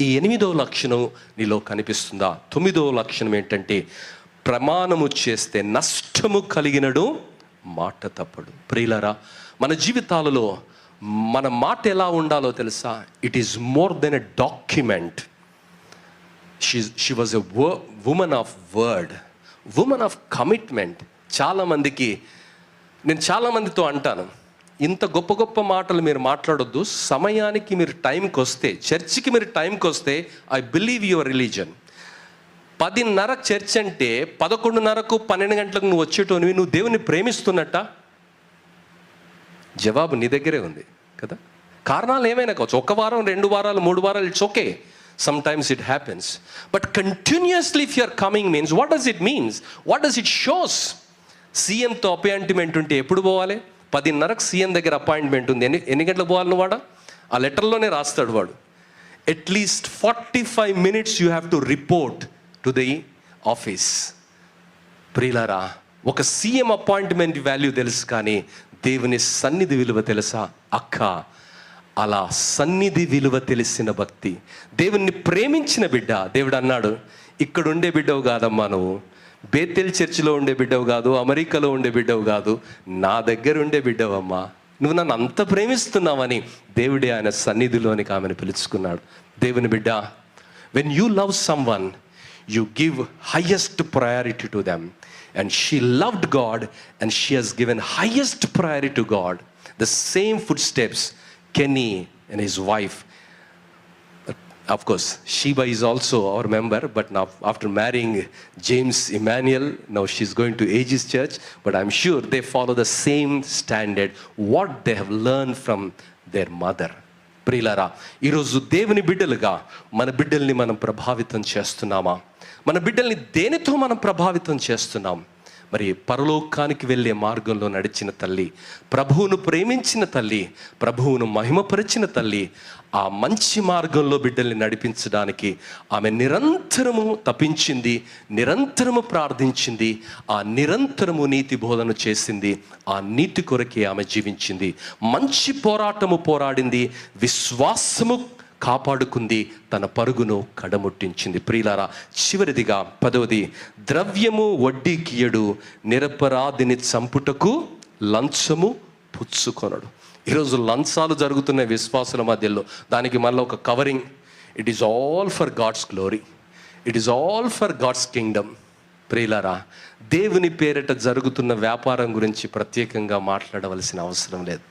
ఈ 8వ లక్షణం నీలో కనిపిస్తుందా? 9వ లక్షణం ఏంటంటే, ప్రమాణము చేస్తే నష్టము కలిగినడు మాట తప్పడు. ప్రియులారా, మన జీవితాలలో మన మాట ఎలా ఉండాలో తెలుసా? It is more than a document. She was a woman of word, woman of commitment. నేను చాలామందితో అంటాను, ఇంత గొప్ప గొప్ప మాటలు మీరు మాట్లాడొద్దు, సమయానికి మీరు టైంకి వస్తే, చర్చికి మీరు టైంకి వస్తే I believe your religion. 10:30 church అంటే 11:30కు 12 గంటలకు నువ్వు వచ్చేటోనివి, నువ్వు దేవుని ప్రేమిస్తున్నట్ట? జవాబు నీ దగ్గరే ఉంది కదా. కారణాలు ఏమైనా కావచ్చు, 1 వారం 2 వారాలు 3 వారాలు, it's okay, sometimes it happens. But continuously if you're coming means, what does it means, what does it shows? సీఎంతో అపాయింట్మెంట్ ఉంటే ఎప్పుడు పోవాలి? 10:30కు సీఎం దగ్గర అపాయింట్మెంట్ ఉంది, ఎన్ని గంటలకు పోవాలి నువ్వు? ఆ లెటర్లోనే రాస్తాడు వాడు, at least 45 minutes you have to report to the office. ప్రియులారా, ఒక సీఎం అపాయింట్మెంట్ వాల్యూ తెలుసు, కానీ దేవుని సన్నిధి విలువ తెలుసా? అక్క, అలా సన్నిధి విలువ తెలిసిన భక్తి, దేవుణ్ణి ప్రేమించిన బిడ్డ. దేవుడు అన్నాడు, ఇక్కడ ఉండే బిడ్డవు కాదమ్మా, నువ్వు బేతెల్ చర్చిలో ఉండే బిడ్డవు కాదు, అమెరికాలో ఉండే బిడ్డవు కాదు, నా దగ్గర ఉండే బిడ్డవమ్మా, నువ్వు నన్ను అంత ప్రేమిస్తున్నావని దేవుడే ఆయన సన్నిధిలోనికి ఆమెను పిలుచుకున్నాడు. దేవుని బిడ్డ, when you love someone, you give highest priority to them, and she loved God and she has given highest priority to God. The same footsteps Kenny and his wife, of course Sheba is also our member, but now after marrying James Emmanuel, now she's going to Aegis Church, but I'm sure they follow the same standard what they have learned from their mother. ప్రియులారా, ఈరోజు దేవుని బిడ్డలుగా మన బిడ్డల్ని మనం ప్రభావితం చేస్తున్నామా? మన బిడ్డల్ని దేనితో మనం ప్రభావితం చేస్తున్నాం? మరి పరలోకానికి వెళ్ళే మార్గంలో నడిచిన తల్లి, ప్రభువును ప్రేమించిన తల్లి, ప్రభువును మహిమపరిచిన తల్లి, ఆ మంచి మార్గంలో బిడ్డల్ని నడిపించడానికి ఆమె నిరంతరము తపించింది, నిరంతరము ప్రార్థించింది, ఆ నిరంతరము నీతి బోధన చేసింది, ఆ నీతి కొరకే ఆమె జీవించింది, మంచి పోరాటము పోరాడింది, విశ్వాసము కాపాడుకుంది, తన పరుగును కడముట్టించింది. ప్రియులారా, చివరిదిగా 10వది, ద్రవ్యము వడ్డీకియడు, నిరపరాధిని చంపుటకు లంచము పుచ్చుకొనడు. ఈరోజు లంచాలు జరుగుతున్న విశ్వాసుల మధ్యలో, దానికి మళ్ళీ ఒక covering, it is all for God's glory, it is all for God's kingdom. ప్రియులారా, దేవుని పేరిట జరుగుతున్న వ్యాపారం గురించి ప్రత్యేకంగా మాట్లాడవలసిన అవసరం లేదు.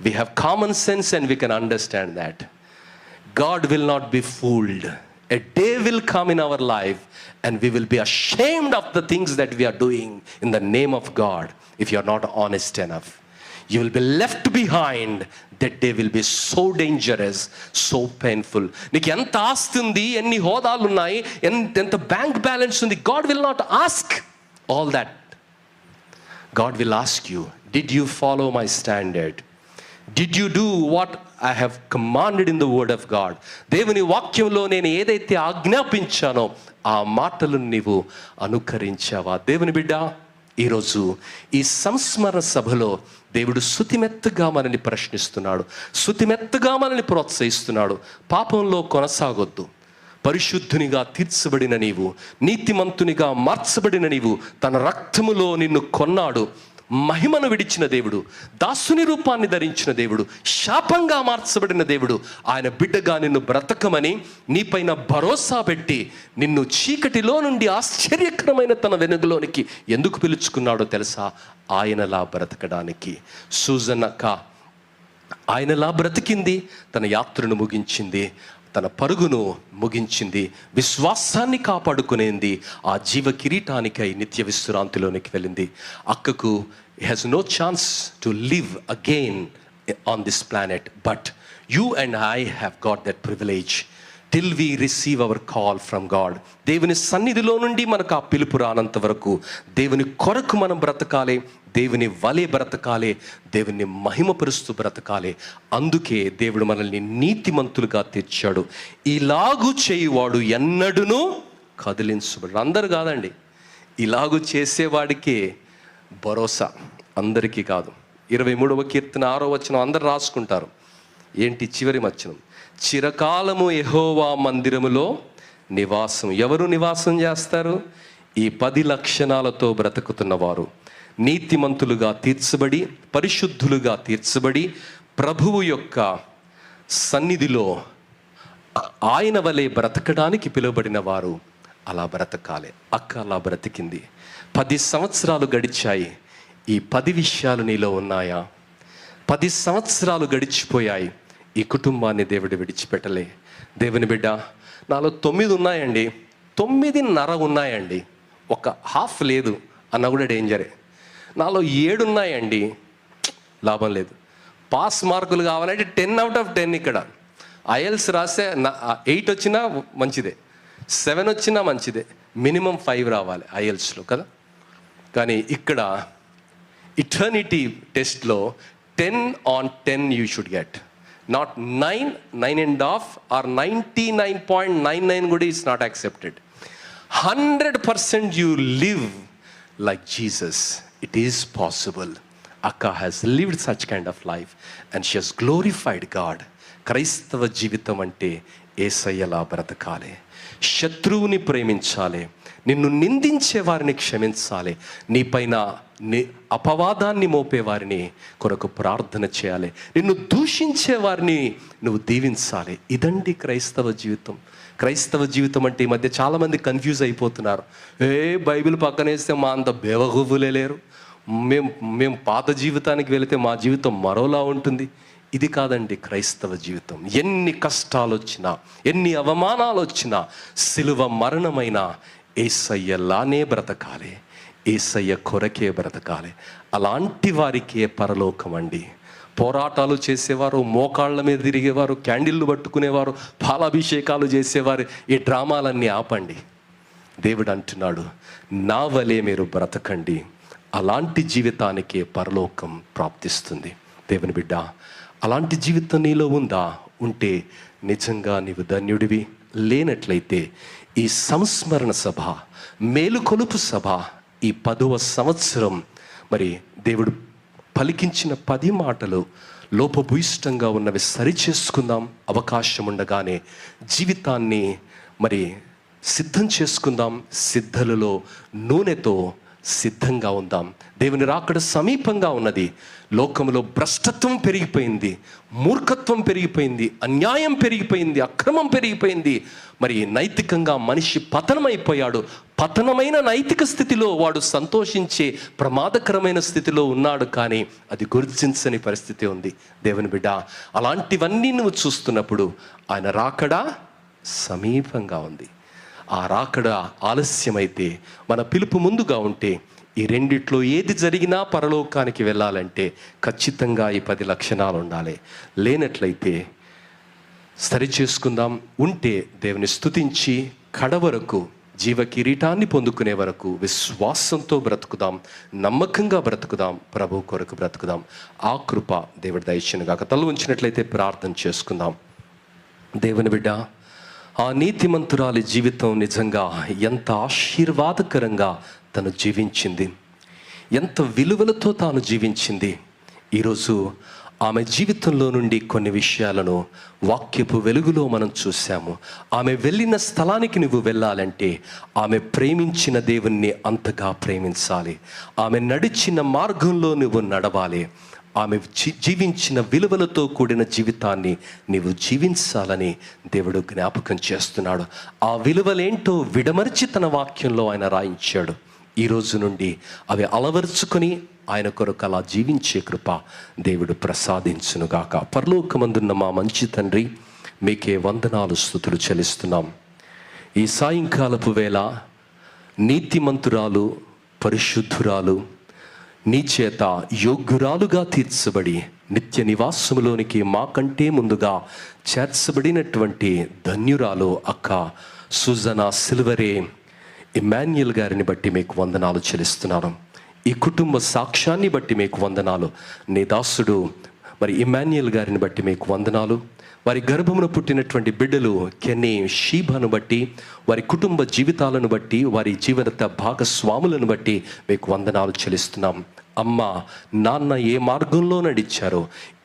We have common sense and we can understand that God will not be fooled. A day will come in our life and we will be ashamed of the things that we are doing in the name of God if you are not honest enough. You will be left behind. That day will be so dangerous, so painful. నీకు ఎంత ఆస్తి ఉంది, ఎన్ని హోదాలు ఉన్నాయి, ఎంత బ్యాంక్ బ్యాలెన్స్ ఉంది, God will not ask all that. God will ask you, did you follow my standard? Did you do what I have commanded in the word of God? దేవుని వాక్యంలో నేను ఏదైతే ఆజ్ఞాపించానో ఆ మాటలను నీవు అనుకరించావా? దేవుని బిడ్డ, ఈరోజు ఈ సంస్మరణ సభలో దేవుడు శుతిమెత్తగా మనల్ని ప్రశ్నిస్తున్నాడు, శుతిమెత్తగా మనల్ని ప్రోత్సహిస్తున్నాడు. పాపంలో కొనసాగొద్దు. పరిశుద్ధునిగా తీర్చబడిన నీవు, నీతిమంతునిగా మార్చబడిన నీవు, తన రక్తములో నిన్ను కొన్నాడు. మహిమను విడిచిన దేవుడు, దాసుని రూపాన్ని ధరించిన దేవుడు, శాపంగా మార్చబడిన దేవుడు, ఆయన బిడ్డగా నిన్ను బ్రతకమని నీపైన భరోసా పెట్టి నిన్ను చీకటిలో నుండి ఆశ్చర్యకరమైన తన వెనుకలోనికి ఎందుకు పిలుచుకున్నాడో తెలుసా? ఆయనలా బ్రతకడానికి. సూజన్ అక్క ఆయనలా బ్రతికింది, తన యాత్రను ముగించింది. తన పరుగును ముగించింది, విశ్వాసాన్ని కాపాడుకునేది, ఆ జీవ కిరీటానికై నిత్య విశ్రాంతిలోనికి వెళ్ళింది. అక్కకు has no chance to live again on this planet, but you and I have got that privilege till we receive our call from God. దేవుని సన్నిధిలో నుండి మనకు ఆ పిలుపు రానంత వరకు దేవుని కొరకు మనం బ్రతకాలి, దేవుని వలె బ్రతకాలి, దేవుని మహిమపరుస్తూ బ్రతకాలి. అందుకే దేవుడు మనల్ని నీతిమంతులుగా తీర్చాడు. ఇలాగు చేయువాడు ఎన్నడూను కదిలించబడు. అందరు కాదండి, ఇలాగు చేసేవాడికే భరోసా, అందరికీ కాదు. 23వ కీర్తన 6వ వచనం అందరు రాసుకుంటారు. ఏంటి చివరి వచనం? చిరకాలము యెహోవా మందిరములో నివాసం. ఎవరు నివాసం చేస్తారు? ఈ 10 లక్షణాలతో బ్రతుకుతున్నవారు, నీతిమంతులుగా తీర్చబడి, పరిశుద్ధులుగా తీర్చబడి, ప్రభువు యొక్క సన్నిధిలో ఆయన వలె బ్రతకడానికి పిలువబడిన వారు అలా బ్రతకాలి. అక్క అలా బ్రతికింది. 10 సంవత్సరాలు గడిచాయి. ఈ 10 విషయాలు నీలో ఉన్నాయా? 10 సంవత్సరాలు గడిచిపోయాయి. ఈ కుటుంబాన్ని దేవుడు విడిచిపెట్టలే. దేవుని బిడ్డ, నాలో 9 ఉన్నాయండి, 9.5 ఉన్నాయండి, ఒక హాఫ్ లేదు అన్న కూడా డేంజరే. నాలో 7 ఉన్నాయండి, లాభం లేదు. పాస్ మార్కులు కావాలంటే 10/10. ఇక్కడ ఐఎల్స్ రాస్తే 8 వచ్చినా మంచిదే, 7 వచ్చినా మంచిదే, మినిమం 5 రావాలి ఐఎల్స్లో కదా. కానీ ఇక్కడ ఇటర్నిటీ టెస్ట్లో 10/10 you should get, not 9, 9.5 or 99.99 కూడా is not accepted. 100% you live like Jesus. It is possible. Akka has lived such kind of life and she has glorified God. క్రైస్తవ జీవితం అంటే యేసయ్యలా బ్రతకాలి, శత్రువుని ప్రేమించాలి, నిన్ను నిందించే వారిని క్షమించాలి, నీపైన అపవాదాన్ని మోపే వారిని కొరకు ప్రార్థన చేయాలి, నిన్ను దూషించే వారిని నువ్వు దీవించాలి. ఇదండి క్రైస్తవ జీవితం. క్రైస్తవ జీవితం అంటే ఈ మధ్య చాలామంది కన్ఫ్యూజ్ అయిపోతున్నారు. బైబిల్ పక్కన వేస్తే మా అంత బేవగువ్వులే లేరు, మేము పాత జీవితానికి వెళితే మా జీవితం మరోలా ఉంటుంది. ఇది కాదండి క్రైస్తవ జీవితం. ఎన్ని కష్టాలు వచ్చినా, ఎన్ని అవమానాలు వచ్చినా, సిలువ మరణమైన యేసయ్యలానే బ్రతకాలి, యేసయ్య కొరకే బ్రతకాలి. అలాంటి వారికే పరలోకం అండి. పోరాటాలు చేసేవారు, మోకాళ్ళ మీద తిరిగేవారు, క్యాండిళ్ళు పట్టుకునేవారు, పాలాభిషేకాలు చేసేవారు, ఈ డ్రామాలన్నీ ఆపండి. దేవుడు అంటున్నాడు, నా వలే మీరు బ్రతకండి, అలాంటి జీవితానికే పరలోకం ప్రాప్తిస్తుంది. దేవుని బిడ్డ, అలాంటి జీవితం నీలో ఉందా? ఉంటే నిజంగా నీవు ధన్యుడివి. లేనట్లయితే ఈ సంస్మరణ సభ, మేలుకొలుపు సభ, ఈ 10వ సంవత్సరం మరి దేవుడు పలికించిన 10 మాటలు లోపభూయిష్టంగా ఉన్నవి సరిచేసుకుందాం. అవకాశం ఉండగానే జీవితాన్ని మరి సిద్ధం చేసుకుందాం. సిద్ధలలో నూనెతో సిద్ధంగా ఉందాం. దేవుని రాకడ సమీపంగా ఉన్నది. లోకంలో భ్రష్టత్వం పెరిగిపోయింది, మూర్ఖత్వం పెరిగిపోయింది, అన్యాయం పెరిగిపోయింది, అక్రమం పెరిగిపోయింది. మరి నైతికంగా మనిషి పతనమైపోయాడు. పతనమైన నైతిక స్థితిలో వాడు సంతోషించే ప్రమాదకరమైన స్థితిలో ఉన్నాడు. కానీ అది గుర్తించని పరిస్థితి ఉంది. దేవుని బిడ్డ, అలాంటివన్నీ నువ్వు చూస్తున్నప్పుడు ఆయన రాకడ సమీపంగా ఉంది. ఆ రాకడ ఆలస్యమైతే, మన పిలుపు ముందుగా ఉంటే, ఈ రెండిట్లో ఏది జరిగినా పరలోకానికి వెళ్ళాలంటే ఖచ్చితంగా ఈ 10 లక్షణాలు ఉండాలి. లేనట్లయితే సరి చేసుకుందాం. ఉంటే దేవుని స్తుతించి కడవరకు జీవ కిరీటాన్ని పొందుకునే వరకు విశ్వాసంతో బ్రతుకుదాం, నమ్మకంగా బ్రతుకుదాం, ప్రభు కొరకు బ్రతుకుదాం. ఆ కృప దేవుడి దయచేయునుగాక. తల ఉంచినట్లయితే ప్రార్థన చేసుకుందాం. దేవుని బిడ్డ, ఆ నీతిమంతురాలి జీవితం నిజంగా ఎంత ఆశీర్వాదకరంగా తను జీవించింది, ఎంత విలువలతో తాను జీవించింది. ఈరోజు ఆమె జీవితంలో నుండి కొన్ని విషయాలను వాక్యపు వెలుగులో మనం చూసాము. ఆమె వెళ్ళిన స్థలానికి నువ్వు వెళ్ళాలంటే ఆమె ప్రేమించిన దేవుణ్ణి అంతగా ప్రేమించాలి. ఆమె నడిచిన మార్గంలో నువ్వు నడవాలి. ఆమె జీవించిన విలువలతో కూడిన జీవితాన్ని నీవు జీవించాలని దేవుడు జ్ఞాపకం చేస్తున్నాడు. ఆ విలువలేంటో విడమర్చి తన వాక్యంలో ఆయన రాయించాడు. ఈ రోజు నుండి అవి అలవర్చుకొని ఆయన కొరకు అలా జీవించే కృప దేవుడు ప్రసాదించునుగాక. పరలోకమందున్న మా మంచి తండ్రి, మీకే వందనాలు స్తుతులు చెల్లిస్తున్నాం. ఈ సాయంకాలపు వేళ నీతిమంతురాలు, పరిశుద్ధురాలు, నీ చేత యోగ్యురాలుగా తీర్చబడి నిత్య నివాసములోనికి మాకంటే ముందుగా చేర్చబడినటువంటి ధన్యురాలు అక్క సుజనా సిల్వరే ఇమ్మాన్యుయల్ గారిని బట్టి మీకు వందనాలు చెల్లిస్తున్నాను. ఈ కుటుంబ సాక్ష్యాన్ని బట్టి మీకు వందనాలు. నీ దాసుడు మరి ఇమ్మాన్యుయల్ గారిని బట్టి మీకు వందనాలు. వారి గర్భమున పుట్టినటువంటి బిడ్డలు కెన్నీ, షీబాను బట్టి, వారి కుటుంబ జీవితాలను బట్టి, వారి జీవన భాగస్వాములను బట్టి మీకు వందనాలు చెల్లిస్తున్నాం. అమ్మ నాన్న ఏ మార్గంలో నడిచారో,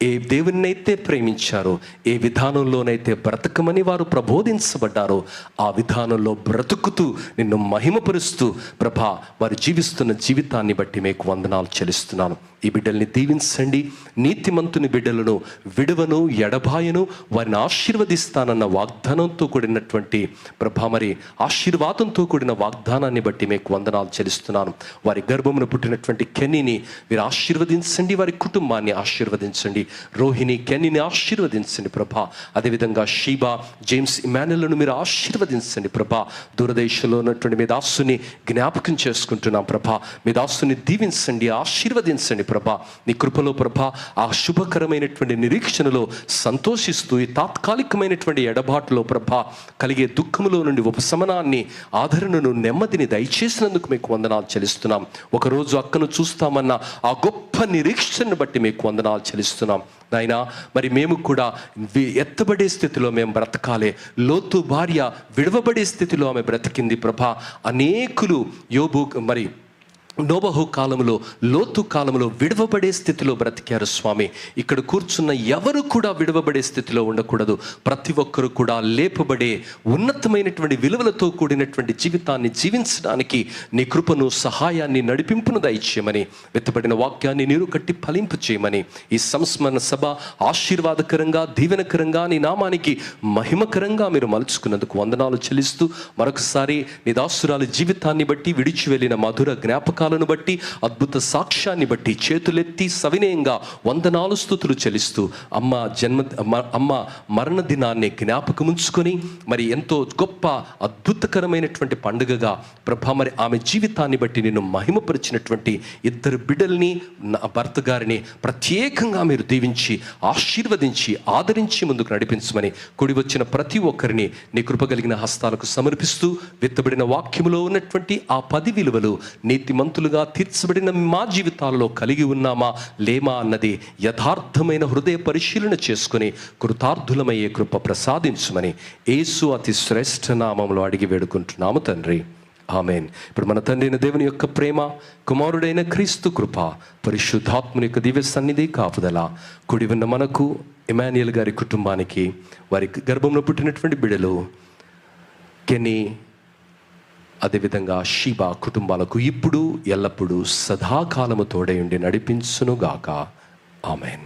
ఏ దేవునినైతే ప్రేమించారో, ఏ విధానంలోనైతే బ్రతకమని వారు ప్రబోధించబడ్డారో ఆ విధానంలో బ్రతుకుతూ నిన్ను మహిమపరుస్తూ ప్రభా వారు జీవిస్తున్న జీవితాన్ని బట్టి మీకు వందనాలు చెల్లిస్తున్నాను. ఈ బిడ్డల్ని దీవించండి. నీతిమంతుని బిడ్డలను విడువను, ఎడబాయను, వారిని ఆశీర్వదిస్తానన్న వాగ్దానంతో కూడినటువంటి ప్రభా మరి ఆశీర్వాదంతో కూడిన వాగ్దానాన్ని బట్టి మీకు వందనాలు చెల్లిస్తున్నాను. వారి గర్భమున పుట్టినటువంటి కెన్నీని మీరు ఆశీర్వదించండి, వారి కుటుంబాన్ని ఆశీర్వదించండి. రోహిణి, కెన్నీని ఆశీర్వదించండి ప్రభా. అదేవిధంగా షీబా, జేమ్స్, ఇమానుయేల్ను మీరు ఆశీర్వదించండి ప్రభా. దూరదేశంలో ఉన్నటువంటి మీ దాసుని జ్ఞాపకం చేసుకుంటున్నాం ప్రభా. మీ దాసుని దీవించండి, ఆశీర్వదించండి ప్రభా. నీ కృపలో ప్రభా ఆ శుభకరమైనటువంటి నిరీక్షణలో సంతోషిస్తూ ఈ తాత్కాలికమైనటువంటి ఎడబాటులో ప్రభా కలిగే దుఃఖములో నుండి ఉపశమనాన్ని, ఆదరణను, నెమ్మదిని దయచేసినందుకు మీకు వందనాలు చెల్లిస్తున్నాం. ఒకరోజు అక్కను చూస్తామన్న ఆ గొప్ప నిరీక్షణను బట్టి మీకు వందనాలు చెల్లిస్తున్నాం నాయనా. మరి మేము కూడా ఎత్తబడే స్థితిలో మేము బ్రతకాలి. లోతు భార్య విడవబడే స్థితిలో ఆమె బ్రతికింది ప్రభా. అనేకులు యోబు మరి నోబహు కాలంలో, లోతు కాలంలో విడవబడే స్థితిలో బ్రతికారు స్వామి. ఇక్కడ కూర్చున్న ఎవరు కూడా విడవబడే స్థితిలో ఉండకూడదు. ప్రతి ఒక్కరు కూడా లేపబడే ఉన్నతమైనటువంటి విలువలతో కూడినటువంటి జీవితాన్ని జీవించడానికి నీ కృపను, సహాయాన్ని, నడిపింపును దయచేయమని, వెత్తబడిన వాక్యాన్ని నీరు కట్టి ఫలింపు చేయమని, ఈ సంస్మరణ సభ ఆశీర్వాదకరంగా, దీవెనకరంగా, నీ నామానికి మహిమకరంగా మీరు మలుచుకున్నందుకు వందనాలు చెల్లిస్తూ మరొకసారి నీ దాసురాలి జీవితాన్ని బట్టి, విడిచి వెళ్ళిన మధుర జ్ఞాపకాలను బట్టి, అద్భుత సాక్ష్యాన్ని బట్టి చేతులెత్తి సవినయంగా వందనాలు స్తుతులు చెల్లిస్తూ అమ్మ మరణ దినాన్ని జ్ఞాపకముంచుకొని మరి ఎంతో గొప్ప అద్భుతకరమైనటువంటి పండుగగా ప్రభా మరి ఆమె జీవితాన్ని బట్టి నిన్ను మహిమపరిచినటువంటి ఇద్దరు బిడ్డల్ని, భర్త గారిని ప్రత్యేకంగా మీరు దీవించి, ఆశీర్వదించి, ఆదరించి ముందుకు నడిపించమని, కూడి వచ్చిన ప్రతి ఒక్కరిని నీ కృపగలిగిన హస్తాలకు సమర్పిస్తూ, విత్తబడిన వాక్యములో ఉన్నటువంటి ఆ 10 విలువలు నీతిమంతులుగా తీర్చబడిన మా జీవితాల్లో కలిగి ఉన్నామా లేమా అన్నది యథార్థమైన హృదయ పరిశీలన చేసుకుని కృతార్థులమయ్యే కృప ప్రసాదించమని యేసు అతి శ్రేష్ఠ నామములో అడిగి వేడుకుంటున్నాము తండ్రి, ఆమెన్. ఇప్పుడు మన తండ్రి అయిన దేవుని యొక్క ప్రేమ, కుమారుడైన క్రీస్తు కృప, పరిశుద్ధాత్ముని యొక్క దివ్య సన్నిధి కాపుదల కూడి ఉన్న మనకు, ఇమాన్యుయల్ గారి కుటుంబానికి, వారి గర్భంలో పుట్టినటువంటి బిడ్డలు కెన్నీ, అదేవిధంగా షీబా కుటుంబాలకు ఇప్పుడు ఎల్లప్పుడూ సదాకాలము తోడై ఉండి నడిపించునుగాక. ఆమెన్.